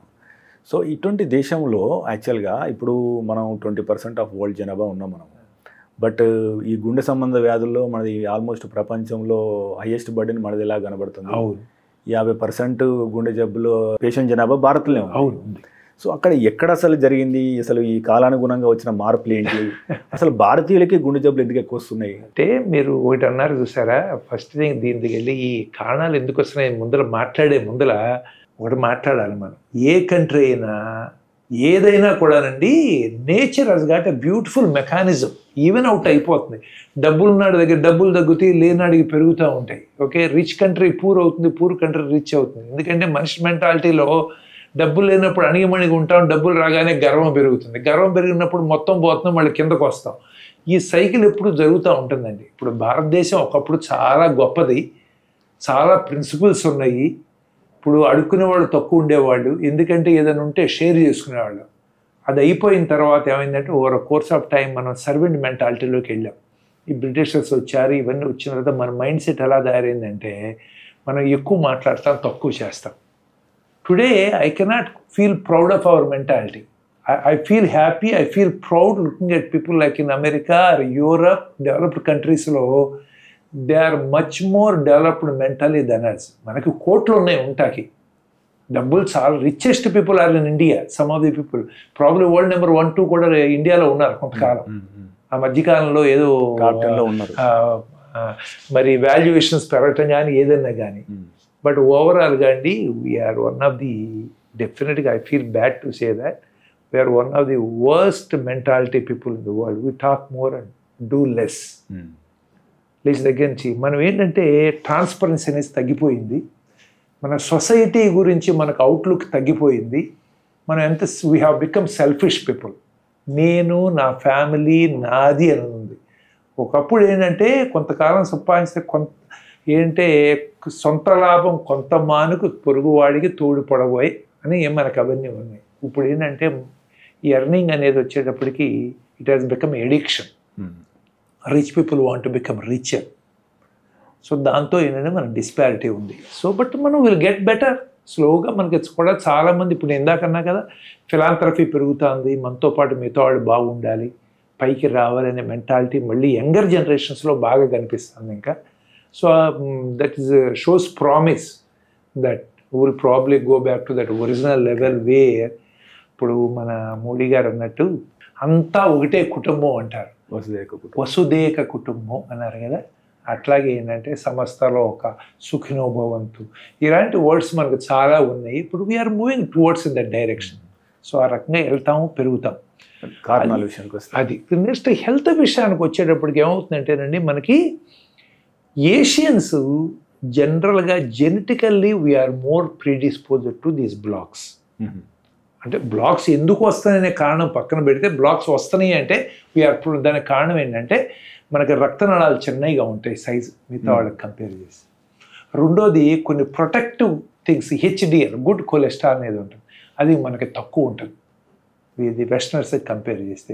సో ఇటువంటి దేశంలో యాక్చువల్గా ఇప్పుడు మనం 20% ఆఫ్ వరల్డ్ జనాభా ఉన్నాం మనం. బట్ ఈ గుండె సంబంధ వ్యాధుల్లో మనది ఆల్మోస్ట్ ప్రపంచంలో హైయెస్ట్ బర్డెన్ మనది ఎలా కనబడుతుంది. 50% గుండె జబ్బులో పేషెంట్ జనాభా భారత్లో ఉంది. సో అక్కడ ఎక్కడ అసలు జరిగింది, అసలు ఈ కాలానుగుణంగా వచ్చిన మార్పులు ఏంటి, అసలు భారతీయులకి గుండె జబ్బులు ఎందుకు ఎక్కువ వస్తున్నాయి అంటే మీరు ఒకటి అన్నారు చూసారా. ఫస్ట్ థింగ్ దీనికి వెళ్ళి ఈ కారణాలు ఎందుకు వస్తున్నాయి మాట్లాడే ముందర ఒకటి మాట్లాడాలి మనం. ఏ కంట్రీ అయినా ఏదైనా కూడానండి, nature has got a beautiful mechanism. Even out అయిపోతుంది. డబ్బులున్నాడు దగ్గర డబ్బులు తగ్గుతాయి, లేనాడికి పెరుగుతూ ఉంటాయి. ఓకే, రిచ్ కంట్రీ పూర్ అవుతుంది, పూర్ కంట్రీ రిచ్ అవుతుంది. ఎందుకంటే మనిషి మెంటాలిటీలో డబ్బులు లేనప్పుడు అణిగిమణిగి ఉంటాం, డబ్బులు రాగానే గర్వం పెరుగుతుంది. గర్వం పెరిగినప్పుడు మొత్తం పోతున్నాం, మళ్ళీ కిందకు వస్తాం. ఈ సైకిల్ ఎప్పుడు జరుగుతూ ఉంటుందండి. ఇప్పుడు భారతదేశం ఒకప్పుడు చాలా గొప్పది, చాలా ప్రిన్సిపల్స్ ఉన్నాయి. ఇప్పుడు అడుక్కునేవాళ్ళు తక్కువ ఉండేవాళ్ళు, ఎందుకంటే ఏదైనా ఉంటే షేర్ చేసుకునేవాళ్ళు. అది అయిపోయిన తర్వాత ఏమైందంటే ఓవర్ కోర్స్ ఆఫ్ టైం మనం సర్వెంట్ మెంటాలిటీలోకి వెళ్ళాం. ఈ బ్రిటిషర్స్ వచ్చారు, ఇవన్నీ వచ్చిన తర్వాత మన మైండ్ సెట్ ఎలా తయారైందంటే మనం ఎక్కువ మాట్లాడతాం, తక్కువ చేస్తాం. Today I cannot feel proud of our mentality. I feel happy, I feel proud looking at people like in America or Europe, developed countries lo, they are much more developed mentally than us. Manaki కోట్లు ఉన్నాయి ఉంటాకి, డబ్బులు చాలా richest people are in India. Some of the people probably world number 1, 2 కూడా ఇండియాలో ఉన్నారు కొంతకాలం. ఆ మధ్యకాలంలో ఏదో మరి వాల్యుయేషన్స్ పెరగటం కానీ ఏదైనా కానీ. బట్ ఓవరాల్గా అండి వీఆర్ వన్ ఆఫ్ ది, డెఫినెట్గా I feel bad to say that we are one of the worst mentality people in the world. We talk more and do less. లేచి దగ్గర నుంచి మనం ఏంటంటే ట్రాన్స్పరెన్సీ అనేది తగ్గిపోయింది. మన సొసైటీ గురించి మనకు అవుట్లుక్ తగ్గిపోయింది. మనం ఎంత we have become selfish people. నేను, నా ఫ్యామిలీ, నాది అని ఉంది. ఒకప్పుడు ఏంటంటే కొంతకాలం సంపాదిస్తే ఏంటంటే సొంత లాభం కొంత మానుకు పొరుగువాడికి తోడు పొడబోయి అని మనకు అవన్నీ ఉన్నాయి. ఇప్పుడు ఏంటంటే ఈ ఎర్నింగ్ అనేది వచ్చేటప్పటికి it has become addiction. Rich people want to become richer. So దాంతో ఏంటంటే మన డిస్పారిటీ ఉంది. సో బట్ మనం విల్ గెట్ బెటర్ స్లోగా. మనకి కూడా చాలామంది ఇప్పుడు ఇందాకన్నా కదా ఫిలాంథ్రఫీ పెరుగుతుంది, మనతో పాటు మిగతా వాళ్ళు బాగుండాలి, పైకి రావాలనే మెంటాలిటీ మళ్ళీ యంగర్ జనరేషన్స్లో బాగా కనిపిస్తుంది ఇంకా. So that is shows promise that will probably go back to that original level where. ఇప్పుడు మన మోడీ గారు అన్నట్టు అంతా ఒకటే కుటుంబం అంటారు, వసుదేక కుటుంబం అన్నారు కదా. అట్లాగే ఏంటంటే సమస్తలో ఒక సుఖినోభవంతు, ఇలాంటి వర్డ్స్ మనకు చాలా ఉన్నాయి. ఇప్పుడు we are moving towards in that direction. So ఆ రకంగా వెళ్తాము, పెరుగుతాం. కారణాల విషయానికి వస్తే అది నెక్స్ట్ హెల్త్ విషయానికి వచ్చేటప్పటికి ఏమవుతుందంటేనండి, మనకి ఏషియన్స్ జనరల్గా genetically we are more predisposed to these blocks. అంటే బ్లాక్స్ ఎందుకు వస్తాయనే కారణం పక్కన పెడితే, బ్లాక్స్ వస్తున్నాయి అంటే వీఆర్, దానికి కారణం ఏంటంటే మనకి రక్తనాళాలు చిన్నగా ఉంటాయి సైజ్ మిగతా వాళ్ళకి కంపేర్ చేసి. రెండోది కొన్ని protective things, HDL good cholesterol అనేది ఉంటుంది, అది మనకి తక్కువ ఉంటుంది. ఇది వెస్టర్నర్స్కి కంపేర్ చేస్తే.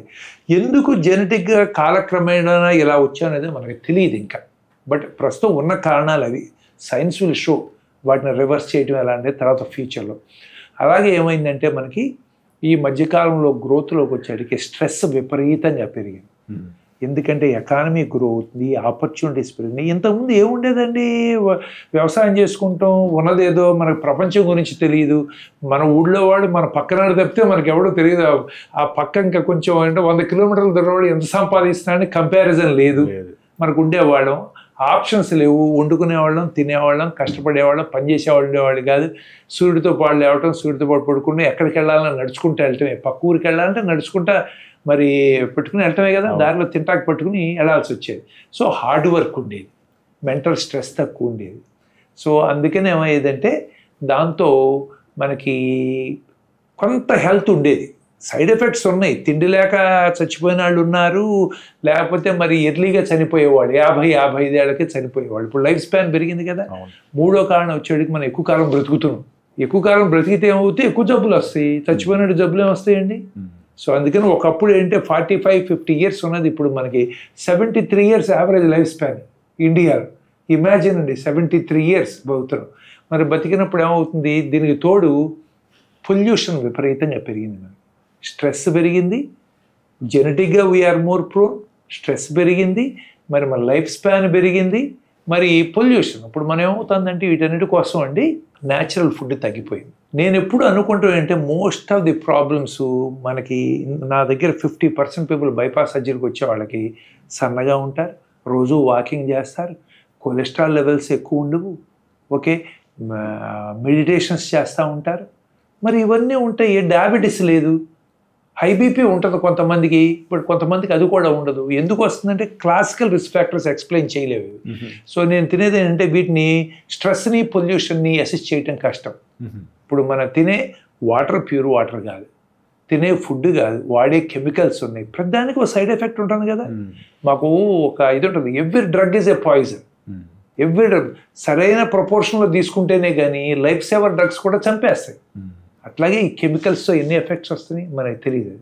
ఎందుకు జెనెటిక్గా కాలక్రమేణా ఇలా వచ్చాననేది మనకి తెలియదు ఇంకా. బట్ ప్రస్తుతం ఉన్న కారణాలు అవి. సైన్స్ విల్ షో వాటిని రివర్స్ చేయడం ఎలా అంటే తర్వాత ఫ్యూచర్లో. అలాగే ఏమైందంటే మనకి ఈ మధ్యకాలంలో గ్రోత్లోకి వచ్చేటికి స్ట్రెస్ విపరీతంగా పెరిగింది. ఎందుకంటే ఎకానమీ గ్రో అవుతుంది, ఆపర్చునిటీస్ పెరిగినాయి. ఇంతకుముందు ఏముండేదండి, వ్యవసాయం చేసుకుంటాం, ఉన్నదేదో మనకు ప్రపంచం గురించి తెలియదు. మన ఊళ్ళో వాడు మన పక్కన తప్పితే మనకి ఎవడో తెలియదు. ఆ పక్క ఇంకా కొంచెం అంటే 100 కిలోమీటర్ల దూరం ఎంత సంపాదిస్తున్నాడని కంపారిజన్ లేదు. మనకు ఉండేవాళ్ళం, ఆప్షన్స్ లేవు. వండుకునేవాళ్ళం, తినేవాళ్ళం, కష్టపడేవాళ్ళం, పనిచేసేవాళ్ళు ఉండేవాళ్ళు కాదు. సూర్యుడితో పాటు లేవటం, సూర్యుడితో పాటు పడుకుని ఎక్కడికి వెళ్ళాలన్నా నడుచుకుంటూ వెళ్ళటమే. పక్క ఊరికి వెళ్ళాలంటే నడుచుకుంటా మరి పెట్టుకుని వెళ్ళటమే కదా, దారిలో తింటాకు పట్టుకుని వెళ్ళాల్సి వచ్చేది. సో హార్డ్ వర్క్ ఉండేది, మెంటల్ స్ట్రెస్ తక్కువ ఉండేది. సో అందుకని ఏమయ్యేదంటే దాంతో మనకి కొంత హెల్త్ ఉండేది. సైడ్ ఎఫెక్ట్స్ ఉన్నాయి, తిండి లేక చచ్చిపోయిన వాళ్ళు ఉన్నారు, లేకపోతే మరి ఎర్లీగా చనిపోయేవాళ్ళు 50-55 ఏళ్ళకే చనిపోయేవాళ్ళు. ఇప్పుడు లైఫ్ స్పాన్ పెరిగింది కదా. మూడో కారణం వచ్చేటికి మనం ఎక్కువ కాలం బ్రతుకుతున్నాం. ఎక్కువ కాలం బ్రతికితే ఏమవుతాయి, ఎక్కువ జబ్బులు వస్తాయి. చచ్చిపోయినట్టు జబ్బులు ఏమొస్తాయండి. సో అందుకని ఒకప్పుడు ఏంటంటే 45-50 ఇయర్స్ ఉన్నది ఇప్పుడు మనకి 73 ఇయర్స్ యావరేజ్ లైఫ్ స్పాన్ ఇండియాలో. ఇమాజిన్ అండి, 73 ఇయర్స్ బతుకుతున్నాం. మరి బతికినప్పుడు ఏమవుతుంది, దీనికి తోడు పొల్యూషన్ విపరీతంగా పెరిగింది. మనకి స్ట్రెస్ పెరిగింది, జెనెటిక్గా వీఆర్ మోర్ ప్రోన్. స్ట్రెస్ పెరిగింది, మరి మన లైఫ్ స్పాన్ పెరిగింది, మరి పొల్యూషన్. ఇప్పుడు మనం ఏమవుతుందంటే వీటన్నిటి కోసం అండి న్యాచురల్ ఫుడ్ తగ్గిపోయింది. నేను ఎప్పుడు అనుకుంటాను అంటే మోస్ట్ ఆఫ్ ది ప్రాబ్లమ్స్ మనకి నా దగ్గర 50% పీపుల్ బైపాస్ సర్జరీకి వచ్చే వాళ్ళకి సన్నగా ఉంటారు, రోజు వాకింగ్ చేస్తారు, కొలెస్ట్రాల్ లెవెల్స్ ఎక్కువ ఉండవు, ఓకే, మెడిటేషన్స్ చేస్తూ ఉంటారు. మరి ఇవన్నీ ఉంటాయి. డయాబెటీస్ లేదు, హై బీపీ ఉంటుంది కొంతమందికి, బట్ కొంతమందికి అది కూడా ఉండదు. ఎందుకు వస్తుందంటే క్లాసికల్ రిస్క్ ఫ్యాక్టర్స్ ఎక్స్ప్లెయిన్ చేయలేవు. సో నేను తినేది ఏంటంటే వీటిని స్ట్రెస్ని పొల్యూషన్ని అసిస్ట్ చేయటం కష్టం. ఇప్పుడు మనం తినే వాటర్ ప్యూర్ వాటర్ కాదు, తినే ఫుడ్ కాదు, వాడే కెమికల్స్ ఉన్నాయి. ప్రతిదానికి ఒక సైడ్ ఎఫెక్ట్ ఉంటుంది కదా. మాకు ఒక ఇది ఉంటుంది, every drug is a poison. Every drug సరైన ప్రపోర్షన్లో తీసుకుంటేనే కానీ లైఫ్ సేవర్ డ్రగ్స్ కూడా చంపేస్తాయి. అట్లాగే ఈ కెమికల్స్తో ఎన్ని ఎఫెక్ట్స్ వస్తున్నాయి మనకి తెలియదు.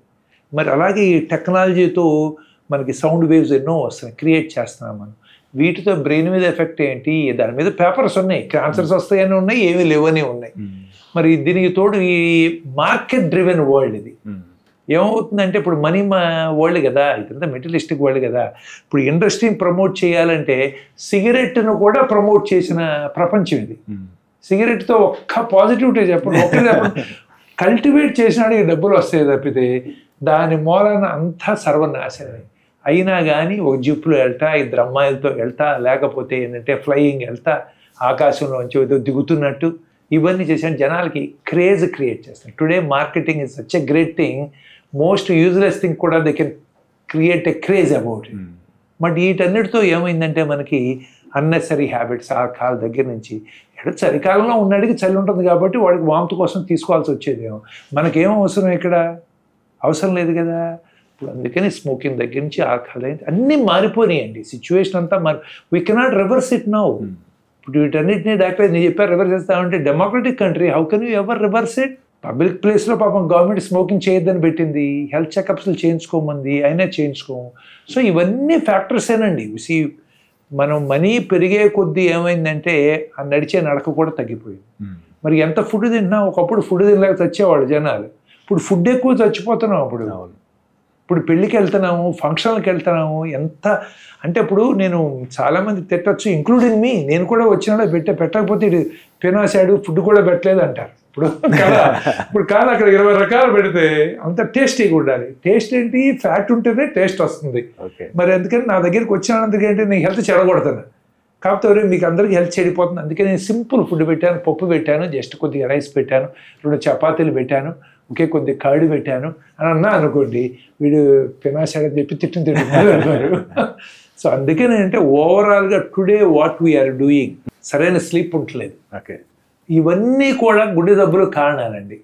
మరి అలాగే ఈ టెక్నాలజీతో మనకి సౌండ్ వేవ్స్ ఎన్నో వస్తున్నాయి, క్రియేట్ చేస్తున్నాం మనం. వీటితో బ్రెయిన్ మీద ఎఫెక్ట్ ఏంటి, దాని మీద పేపర్స్ ఉన్నాయి, క్యాన్సర్స్ వస్తాయని ఉన్నాయి, ఏమీ లేవని ఉన్నాయి. మరి దీనికి తోడు ఈ మార్కెట్ డ్రివెన్ వరల్డ్ ఇది. ఏమవుతుందంటే ఇప్పుడు మనీ వరల్డ్ కదా, ఇదంతా మెటీరియలిస్టిక్ వరల్డ్ కదా. ఇప్పుడు ఇండస్ట్రీని ప్రమోట్ చేయాలంటే సిగరెట్ను కూడా ప్రమోట్ చేసిన ప్రపంచం ఇది. సిగరెట్తో ఒక్క పాజిటివిటీ చెప్పండి, ఒక్కటి చెప్పండి. కల్టివేట్ చేసినాడు డబ్బులు వస్తాయి తప్పితే దాని మూలాన అంతా సర్వనాశనమే. అయినా కానీ ఒక జిప్పులో వెళ్తా, 2 అమ్మాయిలతో వెళ్తా, లేకపోతే ఏంటంటే ఫ్లయింగ్ వెళ్తా, ఆకాశంలోంచి ఏదో దిగుతున్నట్టు ఇవన్నీ చేసాను. జనాలకి క్రేజ్ క్రియేట్ చేస్తాను. Today marketing is such a great thing, most useless thing కూడా they can create a craze about it. But వీటన్నిటితో ఏమైందంటే మనకి అన్నెసరీ హ్యాబిట్స్, ఆ కాల దగ్గర నుంచి ఎక్కడ చలికాలంలో ఉన్నడికి చలి ఉంటుంది కాబట్టి వాడికి వాంతు కోసం తీసుకోవాల్సి వచ్చేదేమో. మనకేం అవసరం ఇక్కడ, అవసరం లేదు కదా. ఇప్పుడు అందుకని స్మోకింగ్ దగ్గర నుంచి ఆల్కహాల్ అన్నీ మారిపోయినాయండి. సిచ్యువేషన్ అంతా we cannot reverse it now. ఇప్పుడు వీటన్నిటినీ డాక్టర్ నేను చెప్పారు రివర్స్ చేస్తామంటే democratic country, how can you ever reverse it? Public ప్లేస్లో పాపం గవర్నమెంట్ స్మోకింగ్ చేయొద్దని పెట్టింది, హెల్త్ చెకప్స్లు చేయించుకోమంది, అయినా చేయించుకోము. సో ఇవన్నీ ఫ్యాక్టర్సేనండి. మనం మనీ పెరిగే కొద్దీ ఏమైందంటే ఆ నడిచే నడక కూడా తగ్గిపోయింది. మరి ఎంత ఫుడ్ తింటున్నా, ఒకప్పుడు ఫుడ్ తినలేక చచ్చేవాళ్ళు జనాలు, ఇప్పుడు ఫుడ్ ఎక్కువ చచ్చిపోతున్నాం. ఇప్పుడు పెళ్ళికి వెళ్తున్నాము, ఫంక్షన్లకు వెళ్తున్నాము. ఎంత అంటే ఇప్పుడు నేను చాలామంది తిట్టచ్చు, ఇంక్లూడింగ్ మీ. నేను కూడా వచ్చినాడో పెట్టకపోతే ఇది తినేసాడు, ఫుడ్ కూడా పెట్టలేదు అంటారు. ఇప్పుడు కాదు అక్కడ 20 రకాలు పెడితే అంత టేస్టీగా ఉండాలి. టేస్ట్ ఏంటి, ఫ్యాట్ ఉంటేనే టేస్ట్ వస్తుంది. మరి అందుకని నా దగ్గరికి వచ్చినందుకు ఏంటి, నేను హెల్త్ చెడగొడతాను. కాకపోతే మీకు అందరికీ హెల్త్ చెడిపోతుంది. అందుకే నేను సింపుల్ ఫుడ్ పెట్టాను, పప్పు పెట్టాను, జస్ట్ కొద్దిగా రైస్ పెట్టాను, 2 చపాతీలు పెట్టాను, ఒకే కొద్ది కర్డ్ పెట్టాను అని అన్నా అనుకోండి, వీడు తినాశాడని చెప్పి తిట్టున్నారు. సో అందుకని అంటే ఓవరాల్గా టుడే వాట్ వీఆర్ డూయింగ్, సరైన స్లీప్ ఉండలేదు. ఇవన్నీ కూడా గుండె జబ్బులు కారణాలండి.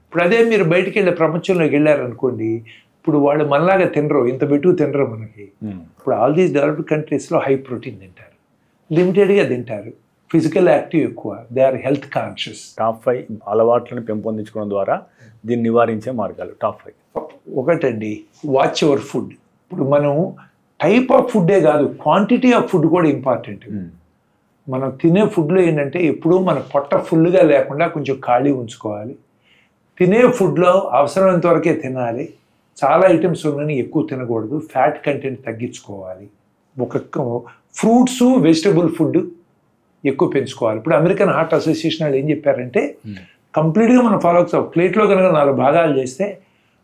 ఇప్పుడు అదే మీరు బయటికి వెళ్ళే ప్రపంచంలోకి వెళ్ళారనుకోండి, ఇప్పుడు వాళ్ళు మనలాగా తినరు, ఇంత పెట్టుకు తినరు మనకి. ఇప్పుడు ఆల్ దీస్ డెవలప్డ్ కంట్రీస్లో హై ప్రోటీన్ తింటారు, లిమిటెడ్గా తింటారు, ఫిజికల్ యాక్టివ్ ఎక్కువ, they are health conscious. Top 5 అలవాట్లను పెంపొందించుకోవడం ద్వారా దీన్ని నివారించే మార్గాలు టాప్ 5. ఒకటండి, వాచ్ యువర్ ఫుడ్. ఇప్పుడు మనం టైప్ ఆఫ్ ఫుడ్డే కాదు, క్వాంటిటీ ఆఫ్ ఫుడ్ కూడా ఇంపార్టెంట్. మనం తినే ఫుడ్లో ఏంటంటే ఎప్పుడూ మన పొట్ట ఫుల్గా లేకుండా కొంచెం ఖాళీ ఉంచుకోవాలి. తినే ఫుడ్లో అవసరమైనంత వరకే తినాలి. చాలా ఐటమ్స్ ఉన్నాయని ఎక్కువ తినకూడదు. ఫ్యాట్ కంటెంట్ తగ్గించుకోవాలి. ఒక ఫ్రూట్స్ వెజిటబుల్ ఫుడ్ ఎక్కువ పెంచుకోవాలి. ఇప్పుడు అమెరికన్ హార్ట్ అసోసియేషన్ వాళ్ళు ఏం చెప్పారంటే కంప్లీట్గా మనం ఫాలో అవుతాం. ప్లేట్లో కనుక 4 భాగాలు చేస్తే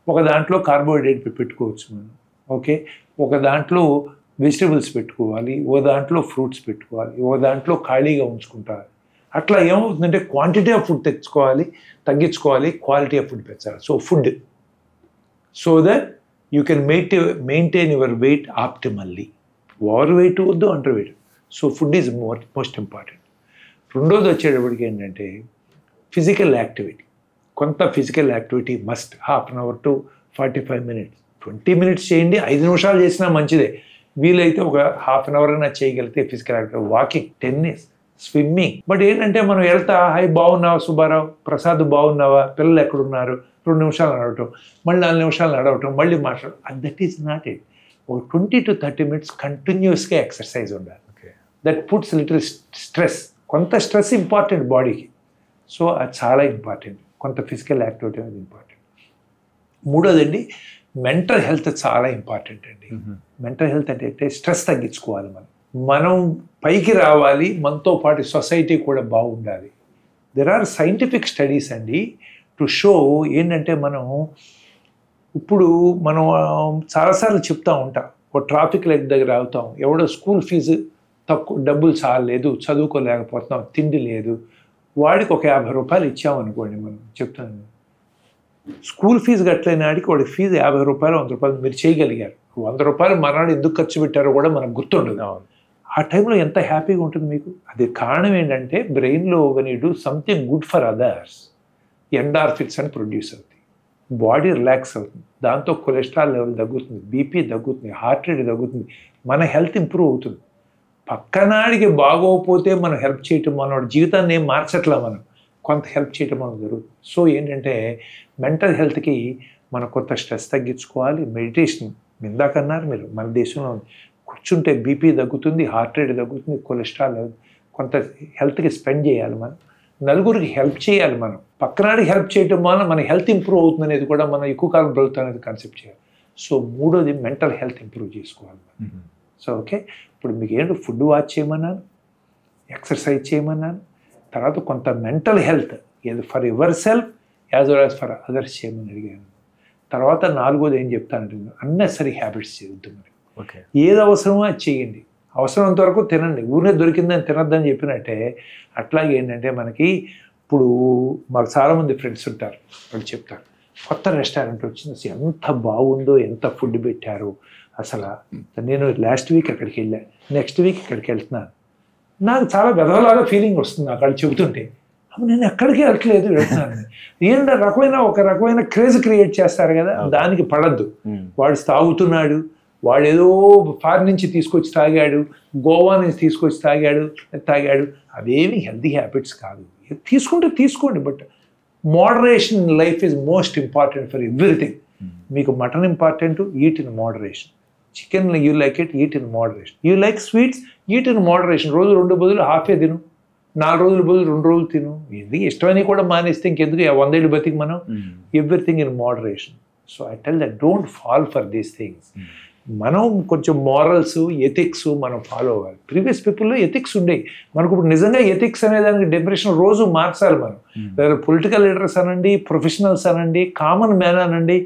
ఒక దాంట్లో కార్బోహైడ్రేట్ పెట్టుకోవచ్చు మనం, ఓకే, ఒక దాంట్లో వెజిటబుల్స్ పెట్టుకోవాలి, ఓ దాంట్లో ఫ్రూట్స్ పెట్టుకోవాలి, ఓ దాంట్లో ఖాళీగా ఉంచుకుంటారు. అట్లా ఏమవుతుందంటే క్వాంటిటీ ఆఫ్ ఫుడ్ తగ్గించుకోవాలి, క్వాలిటీ ఆఫ్ ఫుడ్ పెంచాలి. So food, so that you can maintain your weight optimally. Overweight వద్దు, underweight. So food is most important. రెండోది వచ్చేటప్పటికి ఏంటంటే ఫిజికల్ యాక్టివిటీ. కొంత physical activity must. 1/2 hour to 45 minutes, 20 minutes చేయండి. 5 నిమిషాలు చేసినా మంచిదే. వీలైతే ఒక 1/2 hour అయినా చేయగలిగితే physical activity, walking, tennis, swimming. But ఏంటంటే మనం వెళ్తా, హై బాగున్నావా సుబ్బారావు, ప్రసాద్ బాగున్నావా, పిల్లలు ఎక్కడున్నారు, 2 నిమిషాలు నడవటం, మళ్ళీ 4 నిమిషాలు నడవటం, మళ్ళీ మాట్లాడటం. And that is not it. ఒక 20 to 30 minutes కంటిన్యూస్గా ఎక్సర్సైజ్ ఉండాలి. That puts little stress. కొంత స్ట్రెస్ ఇంపార్టెంట్ బాడీకి. సో అది చాలా ఇంపార్టెంట్. కొంత ఫిజికల్ యాక్టివిటీ అనేది ఇంపార్టెంట్. మూడోదండి మెంటల్ హెల్త్ చాలా ఇంపార్టెంట్ అండి. మెంటల్ హెల్త్ అంటే స్ట్రెస్ తగ్గించుకోవాలి. మనం పైకి రావాలి, మనతో పాటు సొసైటీ కూడా బాగుండాలి. దెర్ ఆర్ సైంటిఫిక్ స్టడీస్ అండి టు షో ఏంటంటే ఇప్పుడు మనం చాలాసార్లు చెప్తూ ఉంటాం. ఒక ట్రాఫిక్ లైట్ దగ్గర అవుతాం, ఎవడో స్కూల్ ఫీజు తక్కువ, డబ్బులు చాలలేదు, చదువుకోలేకపోతున్నాం, తిండి లేదు, వాడికి ఒక 50 రూపాయలు ఇచ్చామనుకోండి. మనం చెప్తాను, స్కూల్ ఫీజు కట్టలేనాడికి వాడికి ఫీజు 50 రూపాయలు 100 రూపాయలు మీరు చేయగలిగారు. 100 రూపాయలు మనాడు ఎందుకు ఖర్చు పెట్టారో కూడా మనకు గుర్తుండదు. ఆ టైంలో ఎంత హ్యాపీగా ఉంటుంది మీకు. అది కారణం ఏంటంటే బ్రెయిన్లో when you do something good for others, endorphins అని ప్రొడ్యూస్ అవుతుంది, బాడీ రిలాక్స్ అవుతుంది, దాంతో కొలెస్ట్రాల్ లెవెల్ తగ్గుతుంది, బీపీ తగ్గుతుంది, హార్ట్ రేట్ తగ్గుతుంది, మన హెల్త్ ఇంప్రూవ్ అవుతుంది. పక్కనాడికి బాగోకపోతే మనం హెల్ప్ చేయటం, మనోడి జీవితాన్ని ఏం మార్చట్లా, మనం కొంత హెల్ప్ చేయటం మనకు జరుగుతుంది. సో ఏంటంటే మెంటల్ హెల్త్కి మనం కొంత స్ట్రెస్ తగ్గించుకోవాలి. మెడిటేషన్ ఇందాకన్నారు మీరు, మన దేశంలో కూర్చుంటే బీపీ తగ్గుతుంది, హార్ట్ రేట్ తగ్గుతుంది, కొలెస్ట్రాల్ కొంత హెల్త్కి స్పెండ్ చేయాలి. మనం నలుగురికి హెల్ప్ చేయాలి. మనం పక్కనాడికి హెల్ప్ చేయటం వల్ల మన హెల్త్ ఇంప్రూవ్ అవుతుంది అనేది కూడా మనం ఎక్కువ కాలం బ్రతుకుతాం అనేది కాన్సెప్ట్ చేయాలి. సో మూడోది మెంటల్ హెల్త్ ఇంప్రూవ్ చేసుకోవాలి. సో ఓకే, ఇప్పుడు మీకు ఏంటో ఫుడ్ వాచ్ చేయమన్నాను, ఎక్సర్సైజ్ చేయమన్నాను, తర్వాత కొంత మెంటల్ హెల్త్ ఏదో for your self as well as for others చేయమని అడిగాను. తర్వాత 4వది ఏం చెప్తానంటే అన్నెసరీ హ్యాబిట్స్ చేయొద్దు. మరి ఏది అవసరమో అది చేయండి, అవసరమంత వరకు తినండి, ఊరినే దొరికిందని తినద్దని చెప్పినట్టే. అట్లాగే ఏంటంటే మనకి ఇప్పుడు మాకు చాలామంది ఫ్రెండ్స్ ఉంటారు, వాళ్ళు చెప్తారు కొత్త రెస్టారెంట్ వచ్చింది, అసలు ఎంత బాగుందో, ఎంత ఫుడ్ పెట్టారు, అసలు నేను లాస్ట్ వీక్ అక్కడికి వెళ్ళాను, నెక్స్ట్ వీక్ ఇక్కడికి వెళ్తున్నాను, నాకు చాలా గదవలాగా ఫీలింగ్ వస్తుంది అక్కడ చెబుతుంటే. నేను ఎక్కడికి వెళ్ళట్లేదు, వెళ్తున్నాను. ఏంటంటే ఒక రకమైన క్రేజ్ క్రియేట్ చేస్తారు కదా, దానికి పడద్దు. వాడు తాగుతున్నాడు, వాడు ఏదో ఫారిన్ నుంచి తీసుకొచ్చి తాగాడు, గోవా నుంచి తీసుకొచ్చి తాగాడు, అవేమి హెల్తీ హ్యాబిట్స్ కాదు. తీసుకుంటే తీసుకోండి, but moderation in life is most important for everything. మీకు mutton important, eat in moderation. Chicken you like it, eat in moderation. You like sweets, eat in moderation. రోజు 2 బదులు హాఫే తిను, 4 రోజుల బదులు 2 రోజులు తిను. ఎందుకు ఇష్టమని కూడా మానేస్తే ఇంకెందుకు 100 ఏళ్ళు బతికి మనం. Everything in moderation. So I tell that don't fall for these things. మనం కొంచెం మారల్స్, ఎథిక్స్ మనం ఫాలో అవ్వాలి. ప్రీవియస్ పీపుల్లో ఎథిక్స్ ఉండేవి, మనకు ఇప్పుడు నిజంగా ఎథిక్స్ అనే దానికి డెఫినేషన్ రోజు మార్చాలి మనం. వేరే పొలిటికల్ లీడర్స్ అనండి, ప్రొఫెషనల్స్ అనండి, కామన్ మ్యాన్ అనండి,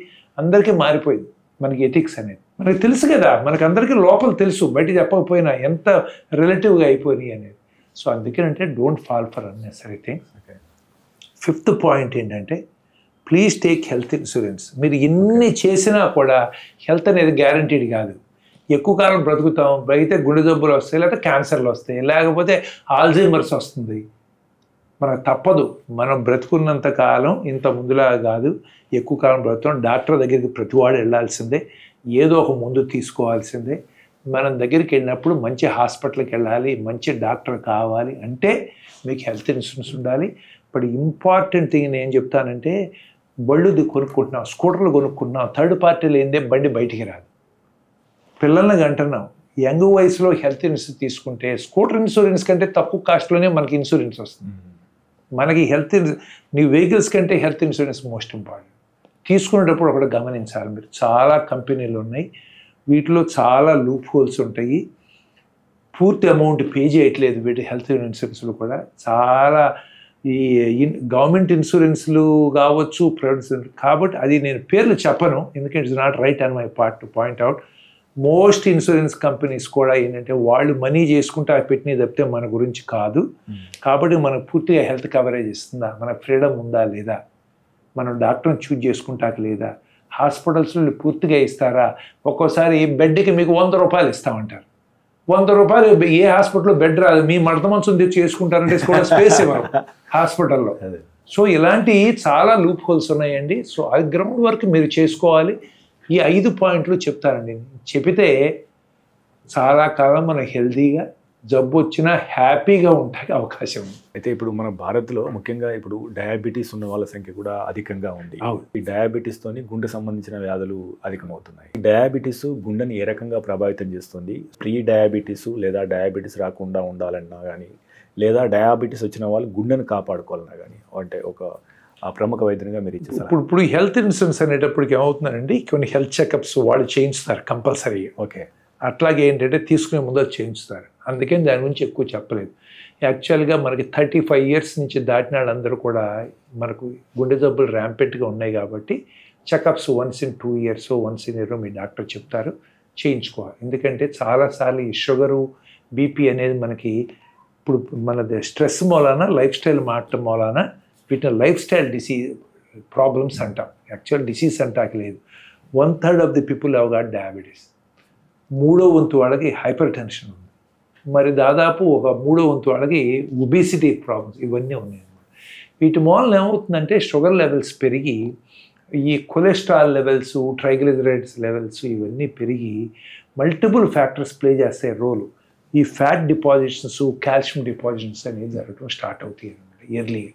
అందరికీ మారిపోయింది మనకి ఎథిక్స్ అనేది. మనకి తెలుసు కదా, మనకు అందరికీ లోపల తెలుసు, బయట చెప్పకపోయినా ఎంత రిలేటివ్గా అయిపోయినాయి అనేది. సో అందుకేనంటే don't fall for unnecessary things. 5th point ఏంటంటే ప్లీజ్ టేక్ హెల్త్ ఇన్సూరెన్స్. మీరు ఎన్ని చేసినా కూడా హెల్త్ అనేది గ్యారంటీడ్ కాదు. ఎక్కువ కాలం బ్రతుకుతాం, అయితే గుండె జబ్బులు వస్తాయి, లేకపోతే క్యాన్సర్లు వస్తాయి, లేకపోతే ఆల్జైమర్స్ వస్తుంది. మనకు తప్పదు, మనం బ్రతుకున్నంత కాలం ఇంత ముందులా కాదు, ఎక్కువ కాలం బ్రతుకుతాం. డాక్టర్ దగ్గరికి ప్రతివాడు వెళ్ళాల్సిందే, ఏదో ఒక మందు తీసుకోవాల్సిందే. మనం దగ్గరికి వెళ్ళినప్పుడు మంచి హాస్పిటల్కి వెళ్ళాలి, మంచి డాక్టర్ కావాలి అంటే మీకు హెల్త్ ఇన్సూరెన్స్ ఉండాలి. బట్ ఇంపార్టెంట్ థింగ్ నేను చెప్తానంటే బళ్ళు కొనుక్కుంటున్నాం, స్కూటర్లు కొనుక్కుంటున్నాం, థర్డ్ పార్టీలు ఏందే బండి బయటికి రాదు. పిల్లల్ని అంటున్నాం, యంగ్ వయసులో హెల్త్ ఇన్సూరెన్స్ తీసుకుంటే స్కూటర్ ఇన్సూరెన్స్ కంటే తక్కువ కాస్ట్లోనే మనకి ఇన్సూరెన్స్ వస్తుంది. మనకి నీ వెహికల్స్ కంటే హెల్త్ ఇన్సూరెన్స్ మోస్ట్ ఇంపార్టెంట్. తీసుకునేటప్పుడు ఒకటి గమనించాలి మీరు, చాలా కంపెనీలు ఉన్నాయి, వీటిలో చాలా లూప్ హోల్స్ ఉంటాయి. పూర్తి అమౌంట్ పే చేయట్లేదు వీటి హెల్త్ ఇన్సూరెన్స్లు కూడా. చాలా ఈ గవర్నమెంట్ ఇన్సూరెన్స్లు కావచ్చు, ప్రైవేట్ ఇన్సూరెన్స్. కాబట్టి అది నేను పేర్లు చెప్పను, ఎందుకంటే it's not right on my part to point out. Most insurance companies కూడా ఏంటంటే వాళ్ళు మనీ చేసుకుంటే అవి పెట్టినవి తప్పితే మన గురించి కాదు. కాబట్టి మనకు పూర్తిగా హెల్త్ కవరేజ్ ఇస్తుందా, మన ఫ్రీడమ్ ఉందా లేదా, మనం డాక్టర్ని చూజ్ చేసుకుంటాక లేదా, హాస్పిటల్స్లో పూర్తిగా ఇస్తారా. ఒక్కోసారి బెడ్కి మీకు 100 రూపాయలు ఇస్తామంటారు. 100 రూపాయలు ఏ హాస్పిటల్లో బెడ్ రాదు, మీ మడత మంచం తెచ్చి చేసుకుంటారంటే కూడా స్పేస్ ఇవ్వరు హాస్పిటల్లో. సో ఇలాంటి చాలా లూప్ హోల్స్ ఉన్నాయండి. సో అది గ్రౌండ్ వర్క్ మీరు చేసుకోవాలి. ఈ 5 పాయింట్లు చెప్తానండి. చెబితే చాలా కాలం మనం హెల్తీగా, జబ్బు వచ్చినా హ్యాపీగా ఉండడానికి అవకాశం ఉంది. అయితే ఇప్పుడు మన భారత్లో ముఖ్యంగా ఇప్పుడు డయాబెటీస్ ఉన్న వాళ్ళ సంఖ్య కూడా అధికంగా ఉంది. ఈ డయాబెటీస్తోని గుండె సంబంధించిన వ్యాధులు అధికమవుతున్నాయి. డయాబెటీస్ గుండెని ఏ రకంగా ప్రభావితం చేస్తుంది? ప్రీ డయాబెటీస్ లేదా డయాబెటీస్ రాకుండా ఉండాలన్నా కానీ, లేదా డయాబెటీస్ వచ్చిన వాళ్ళు గుండెను కాపాడుకోవాలన్నా కానీ, అంటే ఒక ప్రముఖ వైద్యునిగా మీరు ఇచ్చేసారు. ఇప్పుడు హెల్త్ ఇన్సూరెన్స్ అనేటప్పటికి ఏమవుతుందండి, కొన్ని హెల్త్ చెకప్స్ వాళ్ళు చేయిస్తారు కంపల్సరీగా. ఓకే. అట్లాగే ఏంటంటే తీసుకునే ముందు చేయించుతారు. అందుకని దాని గురించి ఎక్కువ చెప్పలేదు. యాక్చువల్గా మనకి 35 ఇయర్స్ నుంచి దాటిన వాళ్ళందరూ కూడా మనకు గుండె జబ్బులు ర్యాంపెంట్గా ఉన్నాయి కాబట్టి checkups once in 2 years, once in year me doctor చెప్తారు, చేయించుకోవాలి. ఎందుకంటే చాలాసార్లు ఈ షుగరు, బీపీ అనేది మనకి ఇప్పుడు మన స్ట్రెస్ మూలాన, లైఫ్ స్టైల్ మార్చడం మూలాన వీటిని లైఫ్ స్టైల్ డిసీజ్ ప్రాబ్లమ్స్ అంటాం. యాక్చువల్ డిసీజ్ అంటాక లేదు. 1/3 of the people have got diabetes. 3వ వంతు వాళ్ళకి హైపర్ టెన్షన్ ఉంది. మరి దాదాపు ఒక 3వ వంతు వాళ్ళకి ఒబేసిటీ ప్రాబ్లమ్స్ ఇవన్నీ ఉన్నాయి. వీటి మూలన ఏమవుతుందంటే షుగర్ లెవెల్స్ పెరిగి, ఈ కొలెస్ట్రాల్ లెవెల్స్, ట్రైగ్లిజరైడ్స్ లెవెల్స్ ఇవన్నీ పెరిగి మల్టిపుల్ ఫ్యాక్టర్స్ ప్లే చేస్తాయి రోలు. ఈ ఫ్యాట్ డిపాజిషన్స్, కాల్షియం డిపాజిషన్స్ అనేవి జరగడం స్టార్ట్ అవుతాయి అన్నమాట ఇయర్లీగా.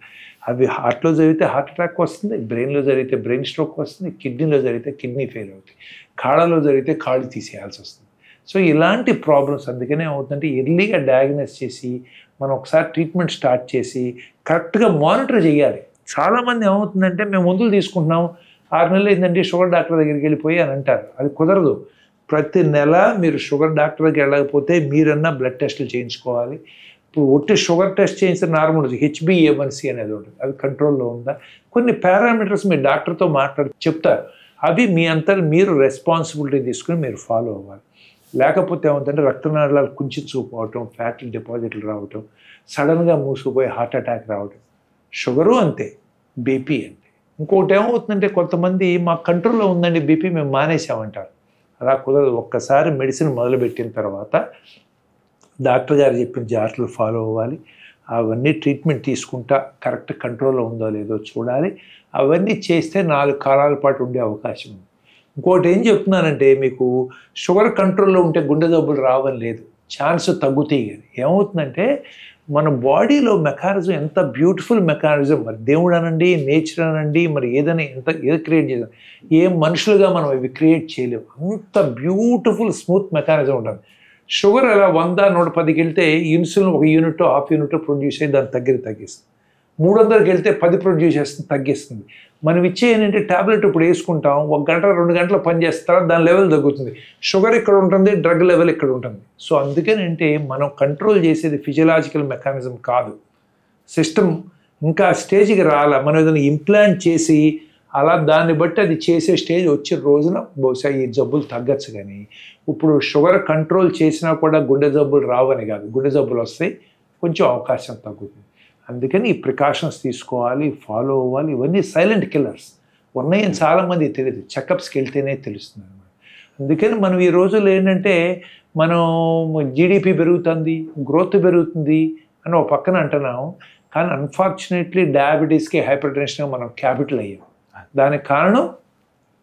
అవి హార్ట్లో జరిగితే హార్ట్ అటాక్ వస్తుంది, బ్రెయిన్లో జరిగితే బ్రెయిన్ స్ట్రోక్ వస్తుంది, కిడ్నీలో జరిగితే కిడ్నీ ఫెయిల్ అవుతుంది, కాళ్ళలో జరిగితే కాళ్ళు తీసేయాల్సి వస్తుంది. సో ఇలాంటి ప్రాబ్లమ్స్ అందుకనే అవుతుందంటే ఎర్లీగా డయాగ్నోస్ చేసి మనం ఒకసారి ట్రీట్మెంట్ స్టార్ట్ చేసి కరెక్ట్గా మానిటర్ చేయాలి. చాలామంది ఏమవుతుందంటే మేము మందులు తీసుకుంటున్నాం, 6 నెలలు ఏంటంటే షుగర్ డాక్టర్ దగ్గరికి వెళ్ళిపోయి అని అంటారు. అది కుదరదు. ప్రతి నెల మీరు షుగర్ డాక్టర్ దగ్గరికి వెళ్ళకపోతే మీరన్నా బ్లడ్ టెస్టులు చేయించుకోవాలి. ఇప్పుడు ఒట్టి షుగర్ టెస్ట్ చేయించిన నార్మల్ HbA1c అనేది ఉంటుంది, అది కంట్రోల్లో ఉందా, కొన్ని పారామీటర్స్ మీ డాక్టర్తో మాట్లాడి చెప్తారు. అవి మీ అంతా మీరు రెస్పాన్సిబిలిటీ తీసుకుని మీరు ఫాలో అవ్వాలి. లేకపోతే ఏమవుతుందంటే రక్తనాళాలు కుంచుకుపోవటం, ఫ్యాట్లు డిపాజిట్లు రావటం, సడన్గా మూసుకుపోయి హార్ట్ అటాక్ రావటం. షుగరు అంతే, బీపీ అంతే. ఇంకొకటి ఏమవుతుందంటే కొంతమంది మా కంట్రోల్లో ఉందండి బీపీ మేము మానేసామంటారు. అలా కుదరదు. ఒక్కసారి మెడిసిన్ మొదలుపెట్టిన తర్వాత డాక్టర్ గారు చెప్పిన జాగ్రత్తలు ఫాలో అవ్వాలి. అవన్నీ ట్రీట్మెంట్ తీసుకుంటా కరెక్ట్ కంట్రోల్లో ఉందో లేదో చూడాలి. అవన్నీ చేస్తే 4 కాలాల పాటు ఉండే అవకాశం ఉంది. ఇంకోటి ఏం చెప్తున్నానంటే మీకు షుగర్ కంట్రోల్లో ఉంటే గుండె జబ్బులు రావని లేదు, ఛాన్స్ తగ్గుతాయి. కానీ ఏమవుతుందంటే మన బాడీలో మెకానిజం ఎంత బ్యూటిఫుల్ మెకానిజం, మరి దేవుడు అనండి, నేచర్ అనండి, మరి ఏదైనా ఏది క్రియేట్ చేద్దాం, ఏ మనుషులుగా మనం ఇవి క్రియేట్ చేయలేము. అంత బ్యూటిఫుల్ స్మూత్ మెకానిజం ఉంటుంది. షుగర్ అలా 100, 110కి వెళ్తే ఇన్సులిన్ 1 యూనిట్, 1/2 యూనిట్ ప్రొడ్యూస్ అయ్యి దాన్ని తగ్గిస్తుంది. 300కి వెళ్తే 10 ప్రొడ్యూస్ చేస్తుంది, తగ్గిస్తుంది. మనం ఇచ్చే ఏంటంటే ట్యాబ్లెట్ ఇప్పుడు వేసుకుంటాం, 1 గంట 2 గంటలు పనిచేస్తారా, దాని లెవెల్ తగ్గుతుంది. షుగర్ ఇక్కడ ఉంటుంది, డ్రగ్ లెవెల్ ఇక్కడ ఉంటుంది. సో అందుకనంటే మనం కంట్రోల్ చేసేది ఫిజియలాజికల్ మెకానిజం కాదు, సిస్టమ్ ఇంకా స్టేజ్కి రాలా. మనం ఏదైనా ఇంప్లాంట్ చేసి అలా దాన్ని బట్టి అది చేసే స్టేజ్ వచ్చిన రోజున బహుశా ఈ జబ్బులు తగ్గచ్చు. కానీ ఇప్పుడు షుగర్ కంట్రోల్ చేసినా కూడా గుండె జబ్బులు రావని కాదు, గుండె జబ్బులు వస్తాయి, కొంచెం అవకాశం తగ్గుతుంది. అందుకని ఈ ప్రికాషన్స్ తీసుకోవాలి, ఫాలో అవ్వాలి. ఇవన్నీ సైలెంట్ కిల్లర్స్ ఉన్నాయని చాలామంది తెలియదు, చెకప్స్కి వెళ్తేనే తెలుస్తుంది అన్నమాట. అందుకని మనం ఈ రోజుల్లో ఏంటంటే మనం జీడిపి పెరుగుతుంది, గ్రోత్ పెరుగుతుంది అని ఒక పక్కన అంటున్నాం. కానీ అన్ఫార్చునేట్లీ డయాబెటీస్కి, హైపర్ టెన్షన్కి మనం క్యాపిటల్ అయ్యాం. దానికి కారణం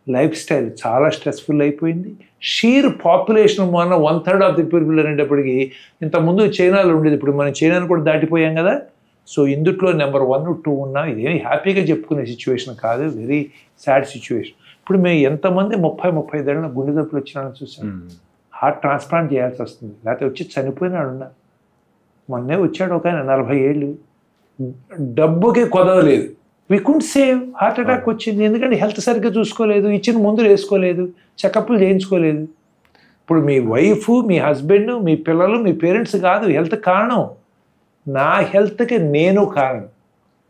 లైఫ్ స్టైల్ చాలా స్ట్రెస్ఫుల్ అయిపోయింది. షీర్ పాపులేషన్ మన 1/3 ఆఫ్ ది పీపుల్ అనేటప్పటికీ ఇంతకుముందు చైనాలో ఉండేది, ఇప్పుడు మనం చైనాను కూడా దాటిపోయాం కదా. సో ఇందుట్లో నెంబర్ 1, 2 ఉన్నా ఇదేమి హ్యాపీగా చెప్పుకునే సిచ్యువేషన్ కాదు, వెరీ సాడ్ సిచ్యువేషన్. ఇప్పుడు మేము ఎంతమంది 30-35 ఏళ్ళ గుండె జబ్బులు వచ్చినాడని చూసాం. హార్ట్ ట్రాన్స్ప్లాంట్ చేయాల్సి వస్తుంది, లేకపోతే వచ్చి చనిపోయినాడు ఉన్నా. మొన్నే వచ్చాడు ఒక ఆయన 40 ఏళ్ళు, డబ్బుకి కొదవలేదు. We could save. Heart attack వచ్చింది ఎందుకంటే హెల్త్ సరిగ్గా చూసుకోలేదు, ఇచ్చిన మందులు వేసుకోలేదు, చెకప్లు చేయించుకోలేదు. ఇప్పుడు మీ వైఫ్, మీ హస్బెండ్, మీ పిల్లలు, మీ పేరెంట్స్ కాదు హెల్త్ కారణం. నా హెల్త్కి నేను కారణం,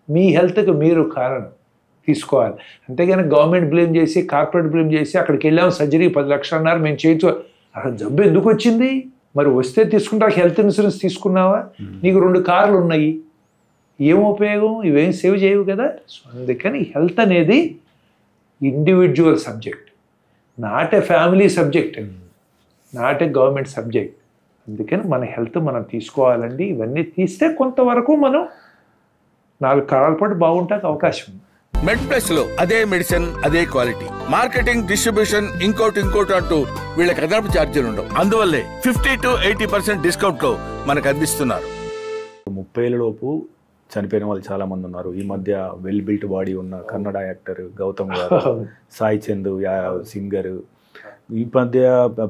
మీ హెల్త్కి మీరు కారణం తీసుకోవాలి. అంతేగాని గవర్నమెంట్ బ్లేమ్ చేసి, కార్పొరేట్ బ్లేమ్ చేసి, అక్కడికి వెళ్ళాము సర్జరీ 10 లక్షలు అన్నారు మేము చేయొచ్చు. అక్కడ జబ్బు ఎందుకు వచ్చింది? మరి వస్తే తీసుకుంటా, హెల్త్ ఇన్సూరెన్స్ తీసుకున్నావా? నీకు 2 కార్లు ఉన్నాయి, ఏం ఉపయోగం? ఇవేం సేవ్ చేయవు కదా. సో అందుకని హెల్త్ అనేది individual subject, not a family subject, not a government subject. అందుకని మన హెల్త్ మనం తీసుకోవాలండి. ఇవన్నీ తీస్తే కొంతవరకు మనం 4 కాలాల పాటు బాగుంటానికి అవకాశం ఉంది. మెడ్ ప్లస్ లో అదే మెడిసిన్ అదే క్వాలిటీ, మార్కెటింగ్, డిస్ట్రిబ్యూషన్, ఇంకోటి అంటూ వీళ్ళకి అదనపు ఛార్జీలు ఉండవు. అందువల్లే 50 to 80% డిస్కౌంట్ లో మనకు అందిస్తున్నారు. 30 ఏళ్ళ లోపు చనిపోయిన వాళ్ళు చాలా మంది ఉన్నారు. ఈ మధ్య వెల్ బిల్ట్ బాడీ ఉన్న కన్నడ యాక్టర్ గౌతమ్ గారు, సాయి చంద్ సింగర్, ఈ మధ్య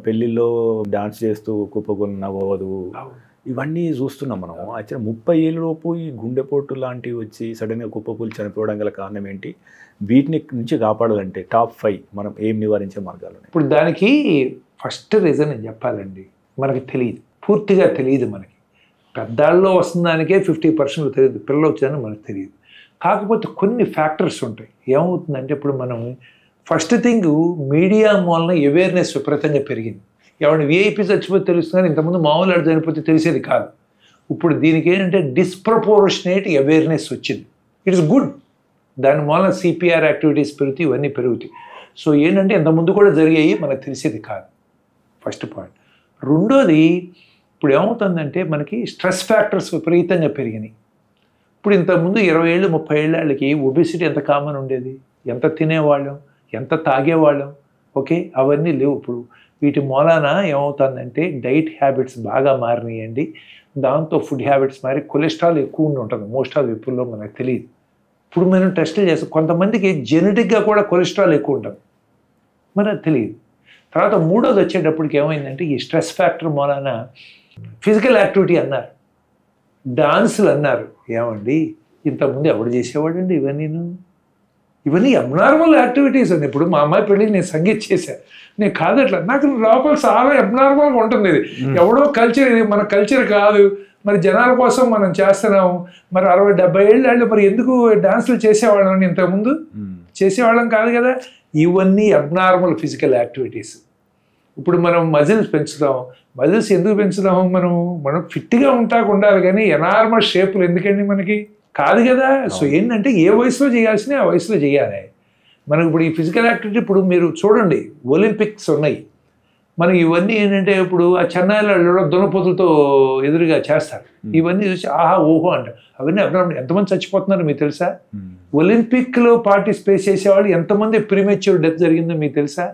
పెళ్లిలో డాన్స్ చేస్తూ కుప్పకొని నవ్వదు, ఇవన్నీ చూస్తున్నాం మనం. యాక్చువల్గా 30 ఏళ్ళ లోపు ఈ గుండెపోటు లాంటివి వచ్చి సడన్గా కుప్పకూలి చనిపోవడం గల కారణం ఏంటి? వీటిని నుంచి కాపాడాలంటే టాప్ 5 మనం ఏం నివారించే మార్గాలు? ఇప్పుడు దానికి ఫస్ట్ రీజన్ నేను చెప్పాలండి, మనకి తెలియదు, పూర్తిగా తెలియదు. మనకి పెద్దాళ్ళలో వస్తున్న దానికే 50% తెలియదు, పిల్లలు వచ్చారని మనకు తెలియదు. కాకపోతే కొన్ని ఫ్యాక్టర్స్ ఉంటాయి. ఏమవుతుందంటే ఇప్పుడు మనం ఫస్ట్ థింగ్ మీడియా మూలన అవేర్నెస్ విపరీతంగా పెరిగింది. ఎవరిని విఐపీ చచ్చిపోతే తెలుస్తుంది, ఇంతకుముందు మామూలు ఆడు చనిపోతే తెలిసేది కాదు. ఇప్పుడు దీనికి ఏంటంటే డిస్ప్రపోర్షనేట్ అవేర్నెస్ వచ్చింది. It's good. దాని మూలన సిపిఆర్ యాక్టివిటీస్ పెరుగుతాయి, ఇవన్నీ పెరుగుతాయి. సో ఏంటంటే ఇంతకుముందు కూడా జరిగాయి, మనకు తెలిసేది కాదు. First point. రెండోది, ఇప్పుడు ఏమవుతుందంటే మనకి స్ట్రెస్ ఫ్యాక్టర్స్ విపరీతంగా పెరిగినాయి. ఇప్పుడు ఇంతకుముందు 20 ఏళ్ళు 30 ఏళ్ళ వాళ్ళకి ఒబెసిటీ ఎంత కామన్ ఉండేది, ఎంత తినేవాళ్ళం, ఎంత తాగేవాళ్ళం, ఓకే, అవన్నీ లేవు. ఇప్పుడు వీటి మూలాన ఏమవుతుందంటే డైట్ హ్యాబిట్స్ బాగా మారినాయండి. దాంతో ఫుడ్ హ్యాబిట్స్ మారి కొలెస్ట్రాల్ ఎక్కువ ఉంటుంది మోస్ట్ ఆఫ్ పీపుల్లో, మనకు తెలియదు. ఇప్పుడు మనం టెస్టులు చేస్తాం, కొంతమందికి జెనెటిక్గా కూడా కొలెస్ట్రాల్ ఎక్కువ ఉంటుంది, మనకు తెలియదు. తర్వాత మూడోది వచ్చేటప్పటికి ఏమైందంటే ఈ స్ట్రెస్ ఫ్యాక్టర్ మూలాన ఫిజికల్ యాక్టివిటీ అన్నారు, డాన్సులు అన్నారు. ఏమండి ఇంతకుముందు ఎవడు చేసేవాడండి ఇవన్నీ అబ్నార్మల్ యాక్టివిటీస్ అండి. ఇప్పుడు మా అమ్మాయి పెళ్ళికి నేను సంగీత్ చేశాను, నేను కాదట్లా, నాకు లోపల చాలా అబ్నార్మల్గా ఉంటుంది. ఇది ఎవడో కల్చర్, ఇది మన కల్చర్ కాదు. మరి జనాల కోసం మనం చేస్తున్నాము. మరి 60-70 ఏళ్ళు మరి ఎందుకు డాన్సులు చేసేవాళ్ళం అని ఇంతకుముందు చేసేవాళ్ళం కాదు కదా. ఇవన్నీ అబ్నార్మల్ ఫిజికల్ యాక్టివిటీస్. ఇప్పుడు మనం మజిల్స్ పెంచుతాం. మజిల్స్ ఎందుకు పెంచుతాము? మనం ఫిట్గా ఉండాలి కానీ ఎనార్మల్ షేపులు ఎందుకండి మనకి కాదు కదా. సో ఏంటంటే ఏ వయసులో చేయాల్సిన ఆ వయసులో చేయాలి. మనకి ఇప్పుడు ఈ ఫిజికల్ యాక్టివిటీ, ఇప్పుడు మీరు చూడండి ఒలింపిక్స్ ఉన్నాయి, మనకి ఇవన్నీ ఏంటంటే ఇప్పుడు ఆ చెన్నైలో దునపోతులతో ఎదురుగా చేస్తారు. ఇవన్నీ చూసి ఆహా ఓహో అంటారు. అవన్నీ అబ్నార్మల్. ఎంతమంది చచ్చిపోతున్నారో మీకు తెలుసా? ఒలింపిక్లో పార్టిసిపేట్ చేసేవాళ్ళు ఎంతమంది ప్రీమెచ్యూర్ డెత్ జరిగిందో మీకు తెలుసా?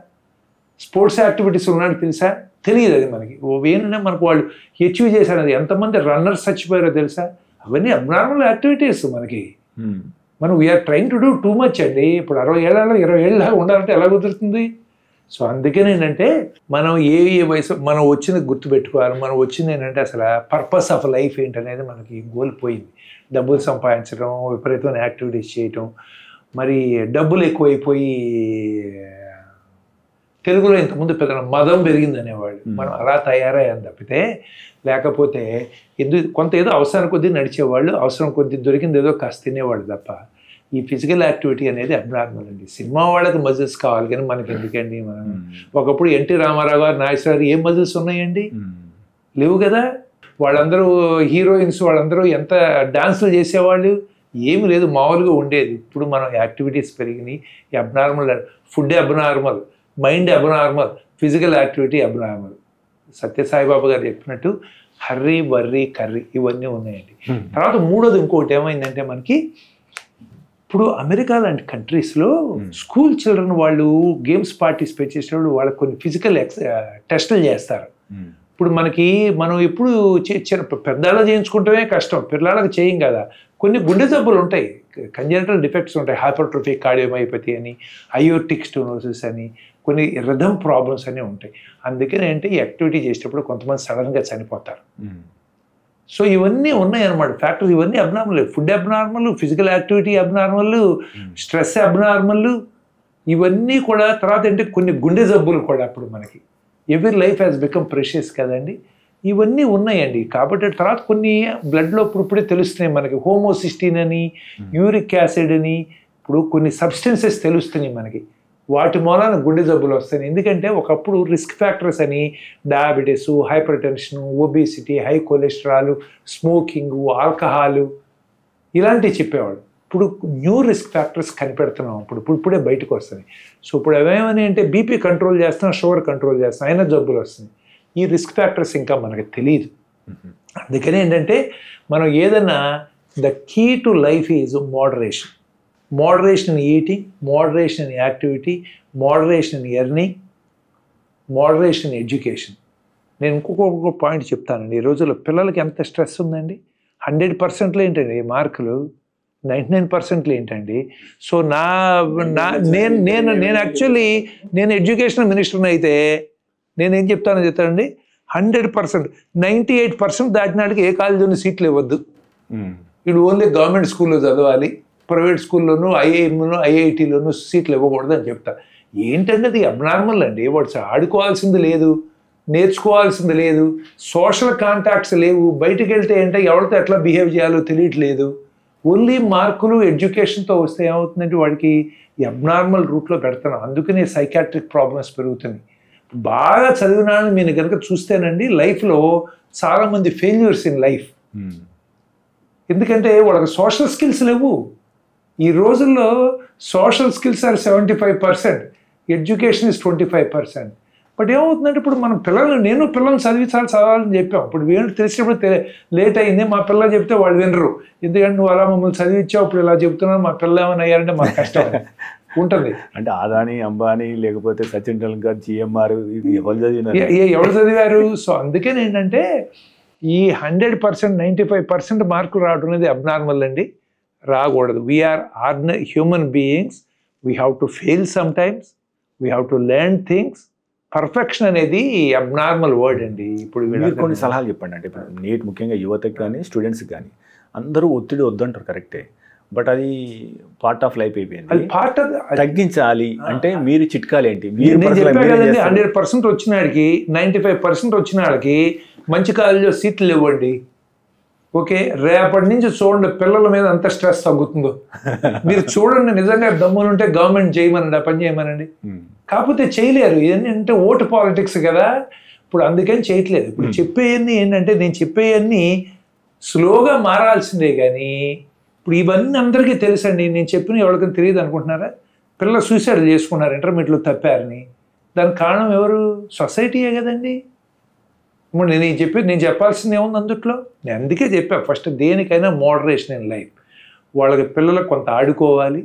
స్పోర్ట్స్ యాక్టివిటీస్ ఉన్నాడు తెలుసా? తెలియదు. అది మనకి ఏంటంటే మనకు వాళ్ళు అచీవ్ చేశారు. అది ఎంతమంది రన్నర్స్ చచ్చిపోయారో తెలుసా? అవన్నీ అబ్నార్మల్ యాక్టివిటీస్ మనకి. మనం we are trying to do too much అండి. ఇప్పుడు 60 ఏళ్ళలో 20 ఏళ్ళ ఉండాలంటే ఎలా కుదురుతుంది? సో అందుకని ఏంటంటే మనం ఏ వయసు మనం వచ్చింది గుర్తుపెట్టుకోవాలి. మనం వచ్చింది ఏంటంటే అసలు పర్పస్ ఆఫ్ లైఫ్ ఏంటనేది మనకి కోల్పోయింది. డబ్బులు సంపాదించడం, విపరీతమైన యాక్టివిటీస్ చేయటం, మరి డబ్బులు ఎక్కువైపోయి తెలుగులో ఇంతకుముందు పెద్ద మదం పెరిగింది అనేవాళ్ళు. మనం అలా తయారయ్యాను తప్పితే, లేకపోతే కొంత ఏదో అవసరం కొద్దీ నడిచేవాళ్ళు, అవసరం కొద్దీ దొరికింది ఏదో కాస్త తినేవాళ్ళు తప్ప ఈ ఫిజికల్ యాక్టివిటీ అనేది అబ్నార్మల్ అండి. సినిమా వాళ్ళకి మజిల్స్ కావాలి కానీ మనకి ఎందుకండి? మనం ఒకప్పుడు ఎన్టీ రామారావు గారు, నాగేశ్వరరావు ఏం మజిల్స్ ఉన్నాయండి? లేవు కదా. వాళ్ళందరూ హీరోయిన్స్, వాళ్ళందరూ ఎంత డాన్సులు చేసేవాళ్ళు, ఏమి లేదు, మామూలుగా ఉండేది. ఇప్పుడు మనం యాక్టివిటీస్ పెరిగినాయి. Abnormal food abnormal, mind abnormal, physical activity abnormal. Sathya Sai Baba గారు చెప్పినట్టు హర్రీ వర్రీ కర్రీ ఇవన్నీ ఉన్నాయండి. తర్వాత మూడోది ఇంకోటి ఏమైందంటే మనకి ఇప్పుడు అమెరికా లాంటి కంట్రీస్లో స్కూల్ చిల్డ్రన్ వాళ్ళు గేమ్స్ పార్టిసిపేట్ చేసేటప్పుడు వాళ్ళకి కొన్ని ఫిజికల్ టెస్టులు చేస్తారు. ఇప్పుడు మనం ఎప్పుడు పెద్దవాళ్ళ చేయించుకుంటమే కష్టం, పిల్లలకు చేయం కదా. కొన్ని గుండె జబ్బులు ఉంటాయి, కంజెనిటల్ డిఫెక్ట్స్ ఉంటాయి, హైపర్ట్రోఫిక్ కార్డియోమైపతి అని, అయోటిక్ స్టెనోసిస్ అని, కొన్ని రిథమ్ ప్రాబ్లమ్స్ అని ఉంటాయి. అందుకని ఏంటి యాక్టివిటీ చేసేటప్పుడు కొంతమంది సడన్గా చనిపోతారు. సో ఇవన్నీ ఉన్నాయన్నమాట ఫ్యాక్టర్స్. ఇవన్నీ abnormal, food abnormal, physical activity abnormal, stress abnormal, ఇవన్నీ కూడా. తర్వాత ఏంటి కొన్ని గుండె జబ్బులు కూడా. అప్పుడు మనకి every life has become precious కదండి, ఇవన్నీ ఉన్నాయండి. కాబట్టి తర్వాత కొన్ని బ్లడ్లో ఇప్పుడే తెలుస్తున్నాయి మనకి, హోమోసిస్టిన్ అని, యూరిక్ యాసిడ్ అని, ఇప్పుడు కొన్ని సబ్స్టెన్సెస్ తెలుస్తున్నాయి మనకి. వాటి మూలాన గుండె జబ్బులు వస్తాయి. ఎందుకంటే ఒకప్పుడు రిస్క్ ఫ్యాక్టర్స్ అని diabetes, hyper tension, obesity, high cholesterol, smoking, alcohol ఇలాంటివి చెప్పేవాడు. ఇప్పుడు న్యూ రిస్క్ ఫ్యాక్టర్స్ కనిపెడుతున్నాం, ఇప్పుడే బయటకు వస్తుంది. సో ఇప్పుడు అవేమని అంటే బీపీ కంట్రోల్ చేస్తున్నాం, షుగర్ కంట్రోల్ చేస్తున్నాం, అయినా జబ్బులు వస్తుంది. ఈ రిస్క్ ఫ్యాక్టర్స్ ఇంకా మనకు తెలియదు. అందుకని ఏంటంటే మనం ఏదైనా the key to life is moderation. Moderation in eating, moderation in activity, moderation in earning, moderation in education. నేను ఇంకొక పాయింట్ చెప్తానండి. ఈ రోజుల్లో పిల్లలకి ఎంత స్ట్రెస్ ఉందండి. 100%లో ఏంటండి మార్కులు, 99%లో ఏంటండి. సో నేను యాక్చువల్లీ నేను ఎడ్యుకేషన్ మినిస్టర్ని అయితే నేనేం చెప్తానండి, 100%, 98% దాటినాడికి ఏ కాలేజీలోనూ సీట్లు ఇవ్వద్దు. వీడు ఓన్లీ గవర్నమెంట్ స్కూల్లో చదవాలి, ప్రైవేట్ స్కూల్లోనూ, ఐఐఎంలోనూ, ఐఐటీలోనూ సీట్లు ఇవ్వకూడదు అని చెప్తా. ఏంటంటే అది అబ్నార్మల్ అండి. వాడు ఆడుకోవాల్సింది లేదు, నేర్చుకోవాల్సింది లేదు, సోషల్ కాంటాక్ట్స్ లేవు, బయటికి వెళ్తే ఏంటంటే ఎవరితో ఎట్లా బిహేవ్ చేయాలో తెలియట్లేదు. ఓన్లీ మార్కులు ఎడ్యుకేషన్తో వస్తే ఏమవుతుందంటే వాడికి ఈ అబ్నార్మల్ రూట్లో పెడుతున్నాం. అందుకనే సైకాట్రిక్ ప్రాబ్లమ్స్ పెరుగుతున్నాయి. బాగా చదివిన మీరు కనుక చూస్తేనండి లైఫ్లో చాలామంది ఫెయిల్యూర్స్ ఇన్ లైఫ్. ఎందుకంటే వాళ్ళకి సోషల్ స్కిల్స్ లేవు. ఈ రోజుల్లో social skills are 75%, education is 25%. But ఏమవుతుందంటే ఇప్పుడు మనం నేను పిల్లల్ని చదవాలని చెప్పాం. ఇప్పుడు వీళ్ళు తెలిసినప్పుడు లేట్ అయింది, మా పిల్లలు చెప్తే వాళ్ళు వినరు. ఎందుకంటే నువ్వు అలా మమ్మల్ని చదివించావు, ఇప్పుడు ఇలా చెప్తున్నావు, మా పిల్లలు ఏమైనా అయ్యారంటే మాకు కష్టం ఉంటుంది. అంటే అదాని, అంబానీ, లేకపోతే సచిన్ టెండూల్కర్, జిఎంఆర్ ఎవరు చదివారు? సో అందుకని ఏంటంటే ఈ 100%, 95% మార్కులు రావడం అనేది అబ్నార్మల్ అండి, రాకూడదు. We are human beings, we have to fail sometimes, we have to learn things. Perfection అనేది అబ్నార్మల్ వర్డ్ అండి. ఇప్పుడు మీరు కొన్ని సలహాలు చెప్పండి. అంటే ఇప్పుడు నీట్ ముఖ్యంగా యువతకి కానీ స్టూడెంట్స్కి కానీ అందరూ ఒత్తిడి వద్దంటారు, కరెక్టే. బట్ అది పార్ట్ ఆఫ్ లైఫ్ అయిపోయింది. పార్ట్ తగ్గించాలి అంటే మీరు చిట్కాలు ఏంటి? 100% వచ్చిన వాడికి, 95% వచ్చిన వాళ్ళకి మంచి కాలేజీలో సీట్లు ఇవ్వండి. ఓకే, రేపటి నుంచి చూడండి పిల్లల మీద అంత స్ట్రెస్ తగ్గుతుందో. మీరు చూడండి, నిజంగా దమ్మునుంటే గవర్నమెంట్ చేయమనండి, ఆ పని చేయమనండి. కాకపోతే చేయలేరు. ఏంటంటే ఓటు పాలిటిక్స్ కదా, ఇప్పుడు అందుకని చేయట్లేదు. ఇప్పుడు చెప్పేవన్నీ ఏంటంటే నేను చెప్పేవన్నీ స్లోగా మారాల్సిందే. కానీ ఇప్పుడు ఇవన్నీ అందరికీ తెలుసండి. నేను చెప్పిన ఎవరికైనా తెలియదు అనుకుంటున్నారా? పిల్లలు సూసైడ్ చేసుకున్నారు, ఇంటర్మీడియట్లో తప్పారని. దానికి కారణం ఎవరు? సొసైటీయే కదండి. ఇప్పుడు నేను చెప్పాల్సింది ఏముంది అందుట్లో? నేను అందుకే చెప్పా ఫస్ట్, దేనికైనా మోడరేషన్ ఇన్ లైఫ్. వాళ్ళకి పిల్లలకు కొంత ఆడుకోవాలి,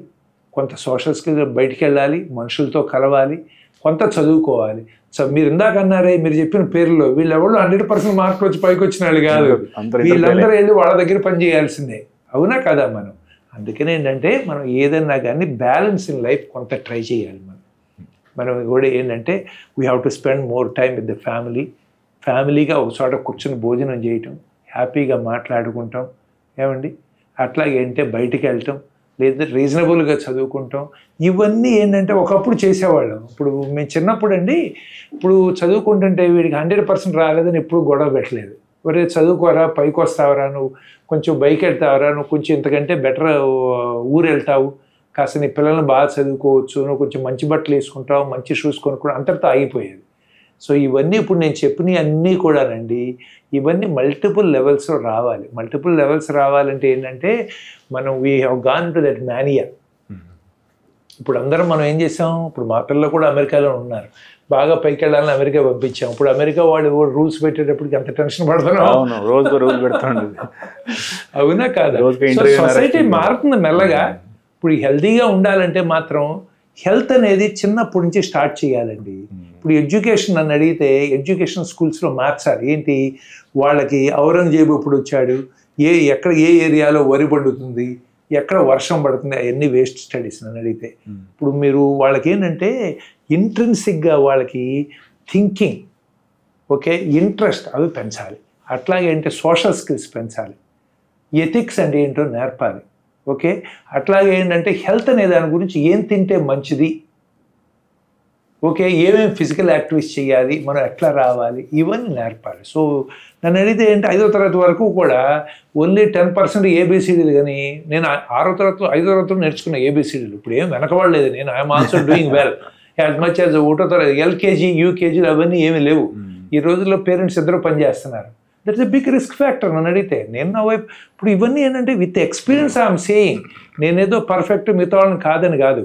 కొంత సోషల్ స్కిల్స్, బయటికి వెళ్ళాలి, మనుషులతో కలవాలి, కొంత చదువుకోవాలి. సో మీరు ఇందాక అన్నారే, మీరు చెప్పిన పేర్లో వీళ్ళెవరు 100% మార్కులు వచ్చి పైకి వచ్చిన వాళ్ళు కాదు. వీళ్ళందరూ వెళ్ళి వాళ్ళ దగ్గర పని చేయాల్సిందే, అవునా కదా? మనం అందుకని ఏంటంటే మనం ఏదన్నా కానీ బ్యాలెన్స్ ఇన్ లైఫ్ కొంత ట్రై చేయాలి. మనం కూడా ఏంటంటే we have to spend more time with the ఫ్యామిలీగా ఒక చోట కూర్చొని భోజనం చేయటం, హ్యాపీగా మాట్లాడుకుంటాం, ఏమండి. అట్లాగే ఏంటంటే బయటికి వెళ్ళటం, లేదా రీజనబుల్గా చదువుకుంటాం. ఇవన్నీ ఏంటంటే ఒకప్పుడు చేసేవాళ్ళం. ఇప్పుడు మేము చిన్నప్పుడు అండి, ఇప్పుడు చదువుకుంటుంటే వీడికి 100% రాలేదని ఎప్పుడు గొడవ పెట్టలేదు. ఒరే చదువుకోరా, పైకి వస్తావరా, నువ్వు కొంచెం బైక్ వెళ్తావరా, నువ్వు కొంచెం ఇంతకంటే బెటర్ ఊరు వెళ్తావు, కాస్త నీ పిల్లల్ని బాగా చదువుకోవచ్చు, నువ్వు కొంచెం మంచి బట్టలు వేసుకుంటావు, మంచి షూస్ కొనుక్కుంటావు, అంతటితో ఆగిపోయేది. సో ఇవన్నీ ఇప్పుడు నేను చెప్పినవి అన్నీ కూడానండి, ఇవన్నీ మల్టిపుల్ లెవెల్స్లో రావాలి. మల్టిపుల్ లెవెల్స్ రావాలంటే ఏంటంటే మనం we have gone to that mania. ఇప్పుడు అందరం మనం ఏం చేసాం, ఇప్పుడు మా పిల్లలు కూడా అమెరికాలో ఉన్నారు, బాగా పైకి వెళ్ళాలని అమెరికా పంపించాం. ఇప్పుడు అమెరికా వాళ్ళు రూల్స్ పెట్టేటప్పటికి ఎంత టెన్షన్ పడుతున్నాం, అవునా కాదా? సొసైటీ మారుతుంది మెల్లగా. ఇప్పుడు హెల్తీగా ఉండాలంటే మాత్రం హెల్త్ అనేది చిన్నప్పటి నుంచి స్టార్ట్ చేయాలండి. ఇప్పుడు ఎడ్యుకేషన్ నన్ను అడిగితే ఎడ్యుకేషన్ స్కూల్స్లో మార్చాలి. ఏంటి వాళ్ళకి ఔరంగజేబు ఇప్పుడు వచ్చాడు, ఎక్కడ ఏ ఏరియాలో వరి పండుతుంది, ఎక్కడ వర్షం పడుతుంది, అవన్నీ వేస్ట్ స్టడీస్ నన్ను అడిగితే. ఇప్పుడు మీరు వాళ్ళకి ఏంటంటే ఇంట్రెన్సిక్గా వాళ్ళకి థింకింగ్, ఓకే, ఇంట్రెస్ట్ అవి పెంచాలి. అట్లాగే అంటే సోషల్ స్కిల్స్ పెంచాలి, ఎథిక్స్ అంటే ఏంటో నేర్పాలి, ఓకే. అట్లాగే ఏంటంటే హెల్త్ అనే దాని గురించి ఏం తింటే మంచిది, ఓకే, ఏమేమి ఫిజికల్ యాక్టివిటీస్ చేయాలి, మనం ఎట్లా రావాలి, ఇవన్నీ నేర్పాలి. సో నన్ను అడిగితే ఏంటి 5వ తరగతి వరకు కూడా ఓన్లీ 10% ఏబిసిడీలు, కానీ నేను 5వ తరగతిలో నేర్చుకున్న ఏబిసిడీలు ఇప్పుడు ఏం వెనకబడలేదు. నేను I'm also doing well as much as 1వ తరగతి. ఎల్కేజీ యూకేజీలు అవన్నీ ఏమీ లేవు. ఈ రోజుల్లో పేరెంట్స్ ఇద్దరు పనిచేస్తున్నారు. That's a big risk factor నన్ను అడిగితే. నేను నా వైపు ఇప్పుడు ఇవన్నీ ఏంటంటే విత్ ఎక్స్పీరియన్స్ ఐఎమ్ సేయింగ్, నేనేదో పర్ఫెక్ట్ మిగతా వాళ్ళని కాదని కాదు.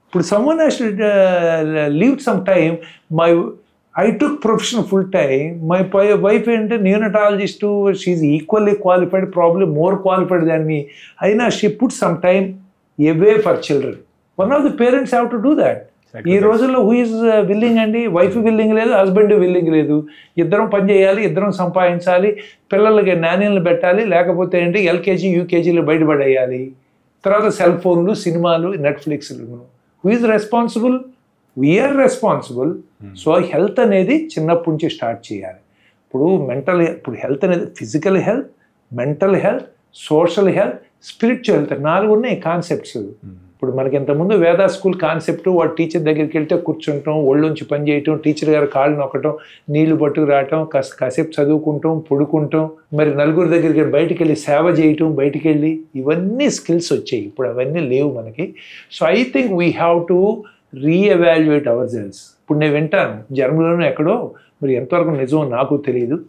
ఇప్పుడు someone has to leave some time. I took profession full time. My wife is a neonatologist too. She's equally qualified, probably more qualified than me. Aina she put some time away for children. One of the parents have to do that. ఈ రోజుల్లో who is willing అండి? Wife willing లేదు, husband willing లేదు. ఇద్దరం పని చేయాలి, ఇద్దరం సంపాదించాలి, పిల్లలకి నాణ్యాలను పెట్టాలి, లేకపోతే ఏంటి ఎల్కేజీ యూకేజీలు బయటపడేయాలి. తర్వాత సెల్ ఫోన్లు, సినిమాలు, నెట్ఫ్లిక్స్లు. Who is responsible? We're responsible. So health అనేది చిన్నప్పటి నుంచి స్టార్ట్ చేయాలి. ఇప్పుడు హెల్త్ అనేది physical health, mental health, social health, spiritual health, 4 ఉన్నాయి కాన్సెప్ట్స్. ఇప్పుడు మనకి ఇంతకుముందు వేదా స్కూల్ కాన్సెప్ట్, వాడు టీచర్ దగ్గరికి వెళ్తే కూర్చుంటాం, ఒళ్ళుంచి పని చేయటం, టీచర్ గారు కాళ్ళు నొక్కటం, నీళ్లు పట్టుకు రావటం, కాసేపు చదువుకుంటాం, పడుకుంటాం, మరి నలుగురు దగ్గరికి బయటికి వెళ్ళి సేవ చేయటం, బయటికి వెళ్ళి ఇవన్నీ స్కిల్స్ వచ్చాయి. ఇప్పుడు అవన్నీ లేవు మనకి. So I think we have to reevaluate ourselves. ఇప్పుడు నేను వింటాను జర్మనీలోనూ ఎక్కడో, మరి ఎంతవరకు నిజమో నాకు తెలియదు,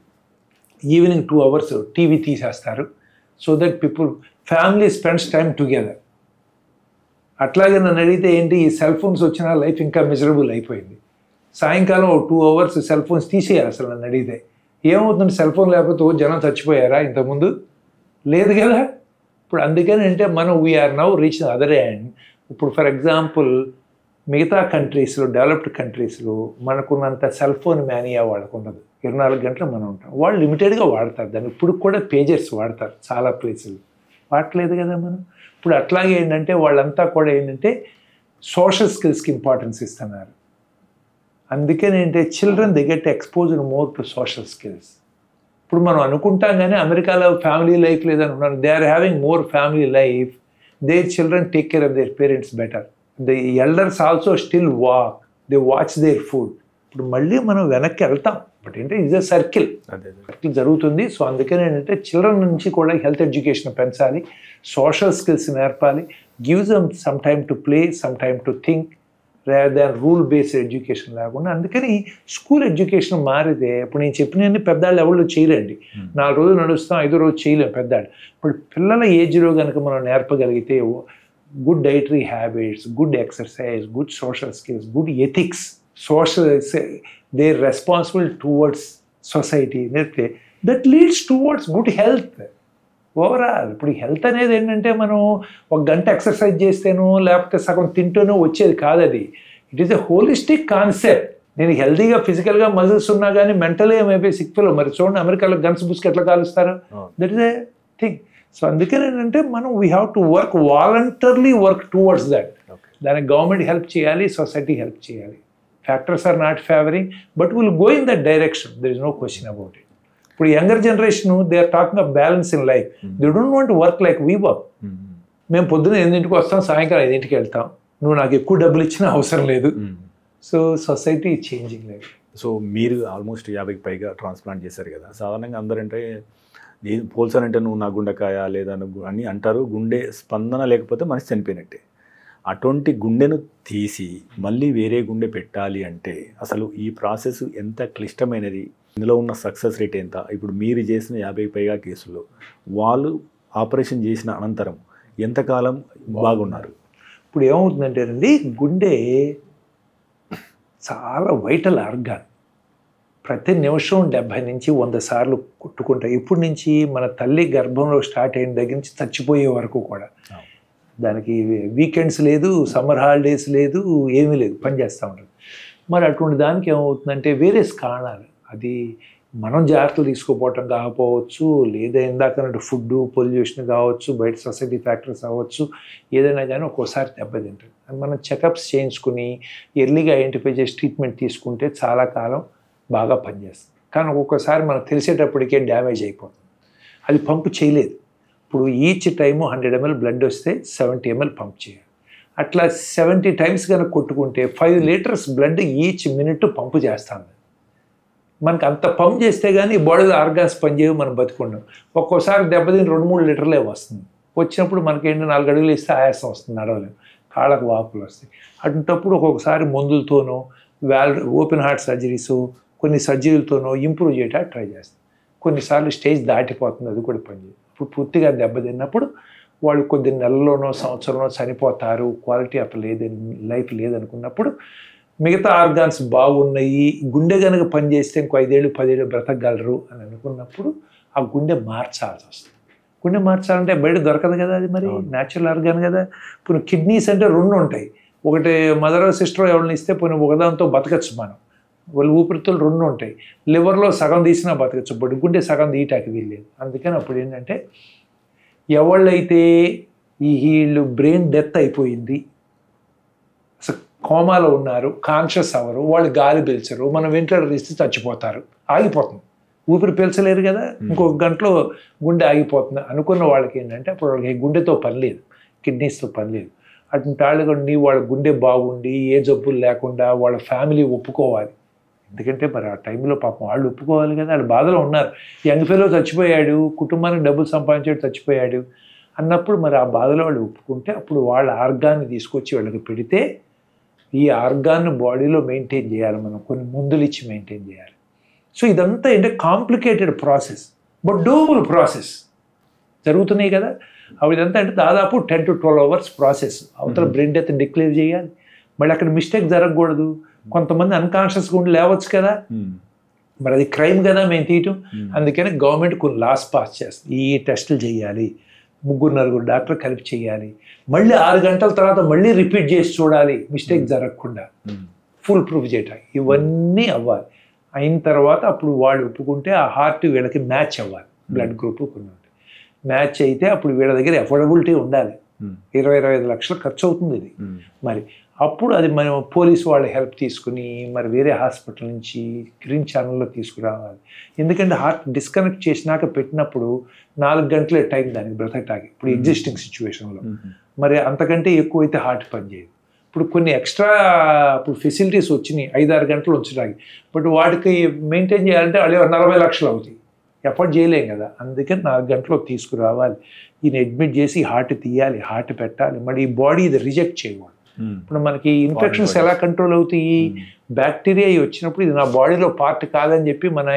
ఈవినింగ్ 2 hours టీవీ తీసేస్తారు so that people family spends time together. అట్లాగే నన్ను అడిగితే ఏంటి, ఈ సెల్ ఫోన్స్ వచ్చిన లైఫ్ ఇంకా మిజరబుల్ అయిపోయింది. సాయంకాలం 2 hours సెల్ ఫోన్స్ తీసేయాలి. అసలు నన్ను అడిగితే ఏమవుతుంది, సెల్ ఫోన్ లేకపోతే జనం చచ్చిపోయారా ఇంతకుముందు? లేదు కదా. ఇప్పుడు అందుకని అంటే మనం we are now reach the other end. ఇప్పుడు ఫర్ ఎగ్జాంపుల్ మిగతా కంట్రీస్లో, డెవలప్డ్ కంట్రీస్లో మనకున్నంత సెల్ ఫోన్ మేనియా వాళ్ళకు ఉండదు. 24 గంటలు మనం ఉంటాం. వాళ్ళు లిమిటెడ్గా వాడతారు దాన్ని. ఇప్పుడు కూడా పేజెస్ వాడతారు చాలా ప్లేసులు, వాడలేదు కదా మనం. ఇప్పుడు అట్లాగే ఏంటంటే వాళ్ళంతా కూడా ఏంటంటే సోషల్ స్కిల్స్కి ఇంపార్టెన్స్ ఇస్తున్నారు. అందుకేనంటే children they get exposed more to social skills. ఇప్పుడు మనం అనుకుంటాం కానీ అమెరికాలో ఫ్యామిలీ లైఫ్ లేదని ఉన్నారు. They are having more family life. Their children take care of their parents better. The elders also still walk, they watch their food. ఇప్పుడు మళ్ళీ మనం వెనక్కి వెళ్తాం. బట్ ఏంటంటే ఇజ్ అ సర్కిల్ జరుగుతుంది. సో అందుకని ఏంటంటే చిల్డ్రన్ నుంచి కూడా హెల్త్ ఎడ్యుకేషన్ పెంచాలి, సోషల్ స్కిల్స్ నేర్పాలి, gives them some time to play, some time to think, rather than rule based education లేకుండా. అందుకని స్కూల్ ఎడ్యుకేషన్ మారితే ఇప్పుడు నేను చెప్పినవన్నీ పెద్దవాళ్ళు ఎవరు చేయలేండి. 4 రోజులు నడుస్తాం, 5వ రోజు చేయలేం పెద్దవాళ్ళు. ఇప్పుడు పిల్లల ఏజ్లో కనుక మనం నేర్పగలిగితే good dietary habits, good exercise, good social skills, good ethics, social they responsible towards society నేర్పితే that leads towards good health overall. ఇప్పుడు హెల్త్ అనేది ఏంటంటే మనం 1 గంట ఎక్సర్సైజ్ చేస్తేనో లేకపోతే సగం తింటూనో వచ్చేది కాదు. అది it is a holistic concept. నేను హెల్తీగా ఫిజికల్గా మజిల్స్ ఉన్నా కానీ మెంటల్గా ఏమైపోయి సిక్ఫిలో. మరి చూడండి అమెరికాలో గన్స్ బుస్కి ఎట్లా కాలుస్తారు. That is a thing. So అందుకని ఏంటంటే మనం we have to work voluntarily work towards that. దానికి గవర్నమెంట్ హెల్ప్ చేయాలి, సొసైటీ హెల్ప్ చేయాలి. Factors are not favouring but will go in that direction. There is no question about it. ఇప్పుడు younger generation they are talking of balance in life. They don't want work like we work. మేము పొద్దున్న 8ంటికి వస్తాం, సాయంకాలం 5ంటికి వెళ్తాం, నువ్వు నాకు ఎక్కువ డబ్బులు ఇచ్చినా అవసరం లేదు. So society changing life. So మీరు ఆల్మోస్ట్ 50కి పైగా ట్రాన్స్ప్లాంట్ చేశారు కదా. సాధారణంగా అందరంటే పోల్చాలంటే నువ్వు నా గుండెకాయ లేదా నువ్వు అని అంటారు. గుండె స్పందన లేకపోతే మనిషి చనిపోయినట్టే. అటువంటి గుండెను తీసి మళ్ళీ వేరే గుండె పెట్టాలి అంటే అసలు ఈ ప్రాసెస్ ఎంత క్లిష్టమైనది, ఇందులో ఉన్న సక్సెస్ రేట్ ఎంత? ఇప్పుడు మీరు చేసిన 50కి పైగా కేసుల్లో వాళ్ళు ఆపరేషన్ చేసిన అనంతరం ఎంతకాలం బాగున్నారు? ఇప్పుడు ఏమవుతుందంటేనండి, గుండె చాలా వైటల్ ఆర్గాన్. ప్రతి నిమిషం 70 నుంచి 100 సార్లు కొట్టుకుంటాయి. ఇప్పటి నుంచి మన తల్లి గర్భంలో స్టార్ట్ అయిన దగ్గర నుంచి చచ్చిపోయే వరకు కూడా. దానికి వీకెండ్స్ లేదు, సమ్మర్ హాలిడేస్ లేదు, ఏమీ లేదు, పనిచేస్తూ ఉంటుంది. మరి అటువంటి దానికి ఏమవుతుందంటే వేరే కారణాలు, అది మనం జాగ్రత్తలు తీసుకోపోవటం కాకపోవచ్చు, లేదా ఇందాకన్నట్టు ఫుడ్ పొల్యూషన్ కావచ్చు, బయట సొసైటీ ఫ్యాక్టర్స్ అవ్వచ్చు, ఏదైనా కానీ ఒక్కోసారి దెబ్బతింటుంది. మనం చెకప్స్ చేయించుకుని ఎర్లీగా ఐడెంటిఫై చేసి ట్రీట్మెంట్ తీసుకుంటే చాలా కాలం బాగా పనిచేస్తుంది. కానీ ఒక్కొక్కసారి మనకు తెలిసేటప్పటికే డ్యామేజ్ అయిపోతుంది, అది పంపు చేయలేదు. ఇప్పుడు ఈచ్ టైము 100 ml బ్లడ్ వస్తే 70 ml పంప్ చేయాలి. అట్లా 70 times కనుక కొట్టుకుంటే 5 liters బ్లడ్ ఈచ్ మినిట్ పంపు చేస్తాను. మనకు అంత పంప్ చేస్తే కానీ బాడీలో ఆర్గాన్స్ పనిచేయవు, మనం బతుకున్నాం. ఒక్కోసారి దెబ్బతిని 2-3 లీటర్లే వస్తుంది. వచ్చినప్పుడు మనకేంటి 4 అడుగులు ఇస్తే ఆయాసం వస్తుంది, నడవలేము, కాళ్ళకు వాపులు వస్తాయి. అటువంటప్పుడు ఒక్కొక్కసారి మందులతోనో ఓపెన్ హార్ట్ సర్జరీస్ కొన్ని సర్జరీలతోనో ఇంప్రూవ్ చేయడానికి ట్రై చేస్తాం. కొన్నిసార్లు స్టేజ్ దాటిపోతుంది, అది కూడా పనిచేయదు. ఇప్పుడు పూర్తిగా దెబ్బతిన్నప్పుడు వాళ్ళు కొద్ది నెలల్లోనో సంవత్సరంలో చనిపోతారు, క్వాలిటీ ఆఫ్ లైఫ్ లేదనుకున్నప్పుడు మిగతా ఆర్గాన్స్ బాగున్నాయి, గుండె కనుక పనిచేస్తే ఇంకో 5 ఏళ్ళు 10 ఏళ్ళు బ్రతకగలరు అని అనుకున్నప్పుడు ఆ గుండె మార్చాల్సి వస్తుంది. గుండె మార్చాలంటే బయట దొరకదు కదా, అది మరి న్యాచురల్ ఆర్గాన్ కదా. ఇప్పుడు కిడ్నీస్ అంటే 2 ఉంటాయి, ఒకటి మదర్ సిస్టర్ ఎవరిని ఇస్తే పోనీ ఒకదాంతో బతకచ్చు మనం, వాళ్ళు ఊపిరితులు 2 ఉంటాయి. లివర్లో సగం తీసినా బతకచ్చు, బట్ గుండె సగం తీయటానికి వీల్లేదు. అందుకని అప్పుడు ఏంటంటే ఎవళ్ళైతే వీళ్ళు బ్రెయిన్ డెత్ అయిపోయింది, అసలు కోమాలో ఉన్నారు, కాన్షియస్ అవ్వరు, వాళ్ళు గాలి పీల్చరు, మనం వెంటిలేటర్ తీస్తే చచ్చిపోతారు, ఆగిపోతుంది, ఊపిరి పీల్చలేరు కదా, ఇంకొక గంటలో గుండె ఆగిపోతుంది అనుకున్న వాళ్ళకి ఏంటంటే అప్పుడు వాళ్ళకి గుండెతో పని లేదు, కిడ్నీస్తో పని లేదు. అటువంటి వాళ్ళు కూడా వాళ్ళ గుండె బాగుండి ఏ జబ్బులు లేకుండా వాళ్ళ ఫ్యామిలీ ఒప్పుకోవాలి. ఎందుకంటే మరి ఆ టైంలో పాపం వాళ్ళు ఒప్పుకోవాలి కదా, వాళ్ళు బాధలో ఉన్నారు. యంగ్ ఫెలో చచ్చిపోయాడు, కుటుంబానికి డబ్బులు సంపాదించాడు, చచ్చిపోయాడు అన్నప్పుడు మరి ఆ బాధలో వాళ్ళు ఒప్పుకుంటే అప్పుడు వాళ్ళ ఆర్గాన్ని తీసుకొచ్చి వాళ్ళకి పెడితే ఈ ఆర్గాన్ని బాడీలో మెయింటైన్ చేయాలి, మనం కొన్ని మందులు ఇచ్చి మెయింటైన్ చేయాలి. సో ఇదంతా ఏంటంటే complicated process, but double process జరుగుతున్నాయి కదా. అవి ఇదంతా అంటే దాదాపు 10 to 12 hours ప్రాసెస్. అవతల బ్రెయిన్ డెత్ డిక్లేర్ చేయాలి, మళ్ళీ అక్కడ మిస్టేక్ జరగకూడదు. కొంతమంది అన్కాన్షియస్గా ఉండి లేవచ్చు కదా, మరి అది క్రైమ్ కదా మేము తీయటం. అందుకని గవర్నమెంట్ కొన్ని లాస్ పాస్ చేస్తుంది, ఈ టెస్టులు చేయాలి, 3-4 డాక్టర్ కలిపి చేయాలి, మళ్ళీ 6 గంటల తర్వాత మళ్ళీ రిపీట్ చేసి చూడాలి, మిస్టేక్ జరగకుండా ఫుల్ ప్రూఫ్ చేయటం, ఇవన్నీ అవ్వాలి. అయిన తర్వాత అప్పుడు వాళ్ళు ఒప్పుకుంటే ఆ హార్ట్ వీళ్ళకి మ్యాచ్ అవ్వాలి, బ్లడ్ గ్రూప్ కొన్ని ఉంటాయి, మ్యాచ్ అయితే అప్పుడు వీళ్ళ దగ్గర అఫోర్డబిలిటీ ఉండాలి. 20-25 లక్షలు ఖర్చు అవుతుంది ఇది. మరి అప్పుడు అది మనం పోలీసు వాళ్ళ హెల్ప్ తీసుకుని మరి వేరే హాస్పిటల్ నుంచి గ్రీన్ ఛానల్లో తీసుకురావాలి. ఎందుకంటే హార్ట్ డిస్కనెక్ట్ చేసినాక పెట్టినప్పుడు 4 గంటలే టైం దానికి బ్రతకటానికి ఇప్పుడు ఎగ్జిస్టింగ్ సిచ్యువేషన్లో. మరి అంతకంటే ఎక్కువైతే హార్ట్ పనిచేయదు. ఇప్పుడు కొన్ని ఎక్స్ట్రా ఇప్పుడు ఫెసిలిటీస్ వచ్చినాయి 5-6 గంటలు ఉంచడానికి, బట్ వాటికి మెయింటైన్ చేయాలంటే వాళ్ళు 40 లక్షలు అవుతాయి, ఎఫర్ట్ చేయలేం కదా. అందుకని 4 గంటల్లో తీసుకురావాలి, ఈయన అడ్మిట్ చేసి హార్ట్ తీయాలి, హార్ట్ పెట్టాలి, మరి ఈ బాడీ ఇది రిజెక్ట్ చేయకూడదు. ఇప్పుడు మనకి ఇన్ఫెక్షన్స్ ఎలా కంట్రోల్ అవుతాయి, బ్యాక్టీరియా వచ్చినప్పుడు ఇది నా బాడీలో పార్ట్ కాదని చెప్పి మన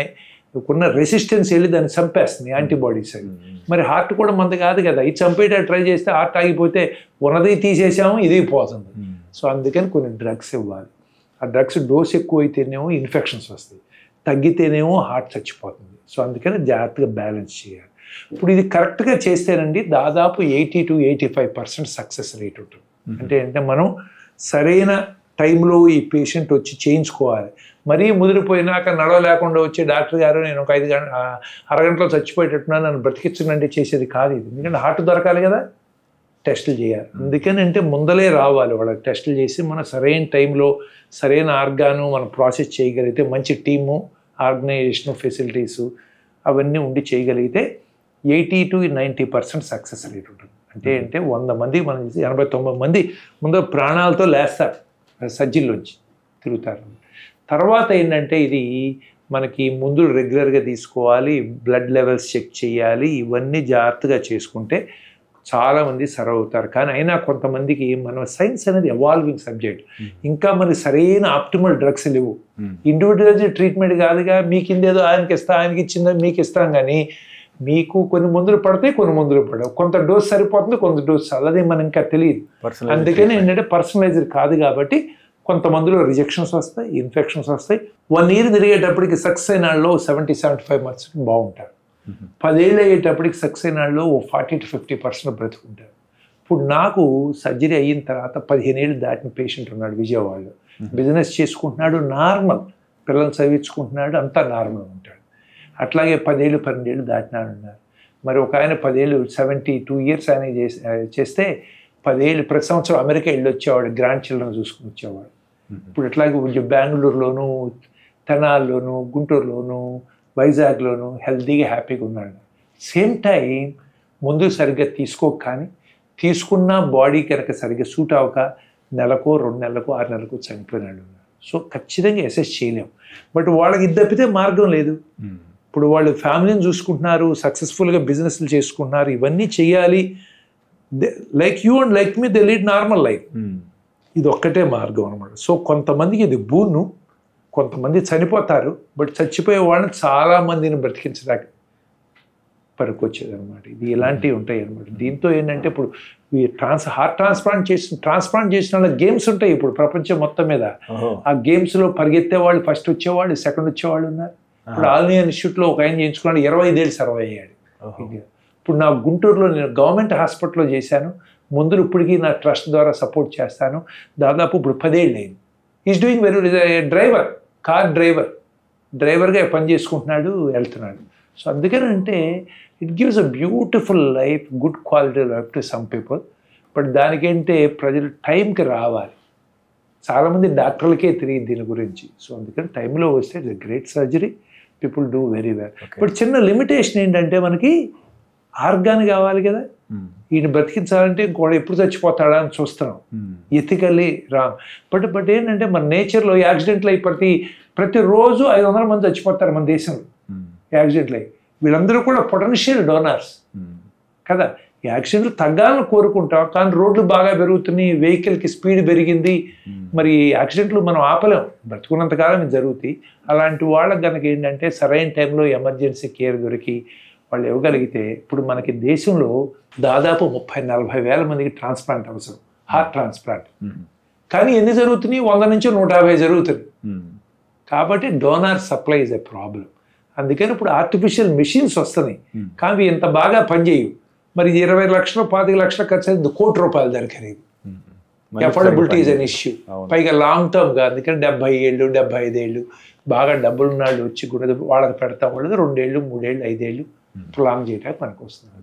ఉన్న రెసిస్టెన్స్ వెళ్ళి దాన్ని చంపేస్తుంది యాంటీబాడీస్ అవి. మరి హార్ట్ కూడా మనది కాదు కదా, ఇది చంపేట ట్రై చేస్తే హార్ట్ ఆగిపోతే ఉన్నది తీసేసాము, ఇది పోతుంది. సో అందుకని కొన్ని డ్రగ్స్ ఇవ్వాలి. ఆ డ్రగ్స్ డోస్ ఎక్కువ అయితేనేమో ఇన్ఫెక్షన్స్ వస్తాయి, తగ్గితేనేమో హార్ట్ చచ్చిపోతుంది. సో అందుకని జాగ్రత్తగా బ్యాలెన్స్ చేయాలి. ఇప్పుడు ఇది కరెక్ట్గా చేస్తేనండి దాదాపు 80 to 85% సక్సెస్ రేట్ ఉంటుంది. అంటే మనం సరైన టైంలో ఈ పేషెంట్ వచ్చి చేయించుకోవాలి. మరీ ముదిరిపోయినాక నడవలేకుండా వచ్చే డాక్టర్ గారు నేను ఒక 5 అరగంటలో చచ్చిపోయేటట్టున్నాను నన్ను బ్రతికించనంటే చేసేది కాదు ఇది. ఎందుకంటే హార్ట్ దొరకాలి కదా, టెస్టులు చేయాలి. అందుకని అంటే ముందలే రావాలి, వాళ్ళకి టెస్టులు చేసి మన సరైన టైంలో సరైన ఆర్గాను మనం ప్రాసెస్ చేయగలిగితే, మంచి టీము, ఆర్గనైజేషను, ఫెసిలిటీసు అవన్నీ ఉండి చేయగలిగితే 80 to 90% సక్సెస్ రేట్ ఉంటుంది. అంటే 100 మంది మనం 89 మంది ముందు ప్రాణాలతో లేస్తారు, సర్జరీలోంచి తిరుగుతారు. తర్వాత ఏంటంటే ఇది మనకి మందులు రెగ్యులర్గా తీసుకోవాలి, బ్లడ్ లెవెల్స్ చెక్ చేయాలి, ఇవన్నీ జాగ్రత్తగా చేసుకుంటే చాలామంది సర్వ్ అవుతారు. కానీ అయినా కొంతమందికి మన సైన్స్ అనేది ఎవాల్వింగ్ సబ్జెక్ట్, ఇంకా మనకి సరైన ఆప్టిమల్ డ్రగ్స్ లేవు. ఇండివిజువల్ ట్రీట్మెంట్ కాదుగా, మీకు ఇందేదో ఆయనకి ఇస్తా, ఆయనకి ఇచ్చిందో మీకు ఇస్తాం, కానీ మీకు కొన్ని మందులు పడతాయి, కొన్ని మందులు పడవు, కొంత డోస్ సరిపోతుంది, కొంత డోస్ అలాగే మనకి ఇంకా తెలియదు. అందుకని ఏంటంటే పర్సనలైజ్డ్ కాదు కాబట్టి కొంత మందులో రిజెక్షన్స్ వస్తాయి, ఇన్ఫెక్షన్స్ వస్తాయి. 1 year తిరిగేటప్పటికి సక్సెస్ అయిన వాళ్ళు 70-75% బాగుంటారు. 10 ఏళ్ళు అయ్యేటప్పటికి సక్సెస్ అయిన వాళ్ళు 40 to 50% బ్రతుకుంటారు. ఇప్పుడు నాకు సర్జరీ అయిన తర్వాత 15 ఏళ్ళు దాటిన పేషెంట్ ఉన్నాడు విజయవాడలో. బిజినెస్ చేసుకుంటున్నాడు, నార్మల్, పిల్లల్ని చదివించుకుంటున్నాడు, అంతా నార్మల్ ఉంటాడు. అట్లాగే 10 ఏళ్ళు 12 ఏళ్ళు దాటినాడు ఉన్నారు. మరి ఒక ఆయన 10 ఏళ్ళు 72 years ఆయన చేస్తే 10 ఏళ్ళు ప్రతి సంవత్సరం అమెరికా వెళ్ళి వచ్చేవాడు, గ్రాండ్ చిల్డ్రన్ చూసుకుని వచ్చేవాడు. ఇప్పుడు ఎట్లాగే బెంగళూరులోను, తెనాల్లోను, గుంటూరులోను, వైజాగ్లోను హెల్తీగా హ్యాపీగా ఉన్నాడు. సేమ్ టైం ముందు సరిగ్గా తీసుకోక, కానీ తీసుకున్న బాడీ కనుక సరిగ్గా సూట్ అవ్వక నెలకో 2 నెలలకు 6 నెలలకు చనిపోయినాడు. సో ఖచ్చితంగా అసెస్ చేయలేము. బట్ వాళ్ళకి ఇది తప్పితే మార్గం లేదు. ఇప్పుడు వాళ్ళు ఫ్యామిలీని చూసుకుంటున్నారు, సక్సెస్ఫుల్గా బిజినెస్లు చేసుకుంటున్నారు, ఇవన్నీ చేయాలి. Like you and like me they lead normal life. ఇది ఒక్కటే మార్గం అనమాట. సో కొంతమందికి ఇది బూను, కొంతమంది చనిపోతారు, బట్ చచ్చిపోయే వాళ్ళని చాలామందిని బ్రతికించడానికి పనికొచ్చేది అనమాట. ఇది ఇలాంటివి ఉంటాయి అనమాట. దీంతో ఏంటంటే ఇప్పుడు హార్ట్ ట్రాన్స్ప్లాంట్ చేసిన వాళ్ళ గేమ్స్ ఉంటాయి ఇప్పుడు ప్రపంచం మొత్తం మీద. ఆ గేమ్స్లో పరిగెత్తే వాళ్ళు ఫస్ట్ వచ్చేవాళ్ళు, సెకండ్ వచ్చేవాళ్ళు ఉన్నారు. ఇప్పుడు ఆల్నీ ఇన్స్టిట్యూట్లో ఒక ఆయన చేయించుకున్నాడు, 25 ఏళ్ళు సర్వే అయ్యాడు. ఇప్పుడు నా గుంటూరులో నేను గవర్నమెంట్ హాస్పిటల్లో చేశాను. ముందు ఇప్పటికీ నా ట్రస్ట్ ద్వారా సపోర్ట్ చేస్తాను. దాదాపు ఇప్పుడు 10 ఏళ్ళు అయింది. ఈజ్ డూయింగ్ డ్రైవర్, కార్ డ్రైవర్గా పని చేసుకుంటున్నాడు, వెళ్తున్నాడు. సో అందుకనంటే it gives a beautiful life, good quality life to some people. But దానికంటే ప్రజలు టైంకి రావాలి. చాలామంది డాక్టర్లకే తెలియదు దీని గురించి. సో అందుకని టైంలో వస్తే it's a great surgery, people do very well. But చిన్న లిమిటేషన్ ఏంటంటే మనకి ఆర్గాన్ కావాలి కదా, ఈయన బ్రతికించాలంటే ఇంకోటి ఎప్పుడు చచ్చిపోతాడా అని చూస్తున్నాం. Ethically wrong. బట్ ఏంటంటే మన నేచర్లో యాక్సిడెంట్లు అయి ప్రతిరోజు 500 మంది చచ్చిపోతారు మన దేశంలో యాక్సిడెంట్లు అయ్యి. వీళ్ళందరూ కూడా పొటెన్షియల్ డోనర్స్ కదా. ఈ యాక్సిడెంట్లు తగ్గాలని కోరుకుంటాం, కానీ రోడ్లు బాగా పెరుగుతున్నాయి, వెహికల్కి స్పీడ్ పెరిగింది. మరి యాక్సిడెంట్లు మనం ఆపలేం, బ్రతుకున్నంతకాలం ఇది జరుగుతాయి. అలాంటి వాళ్ళకి కనుక ఏంటంటే సరైన టైంలో ఎమర్జెన్సీ కేర్ దొరికి వాళ్ళు ఇవ్వగలిగితే, ఇప్పుడు మనకి దేశంలో దాదాపు 30-40 వేల మందికి ట్రాన్స్ప్లాంట్ అవసరం, హార్ట్ ట్రాన్స్ప్లాంట్. కానీ ఎన్ని జరుగుతున్నాయి? 100 నుంచి 150 జరుగుతుంది. కాబట్టి donor supply is a problem. అందుకని ఇప్పుడు ఆర్టిఫిషియల్ మెషిన్స్ వస్తున్నాయి, కానీ ఇంత బాగా పనిచేయవు. మరి 20 లక్షలు 25 లక్షలు ఖర్చు అయింది, ₹1 కోటి దాని ఖరీదు. Affordability is an issue. పైగా లాంగ్ టర్మ్గా, అందుకని 70 ఏళ్ళు 75 ఏళ్ళు బాగా డబ్బులున్న వాళ్ళు వచ్చి కూడా వాళ్ళకి పెడతాం. వాళ్ళు 2 ఏళ్ళు 3 ఏళ్ళు 5 ఏళ్ళు ప్రొలాంగ్ చేయడానికి మనకు వస్తుంది.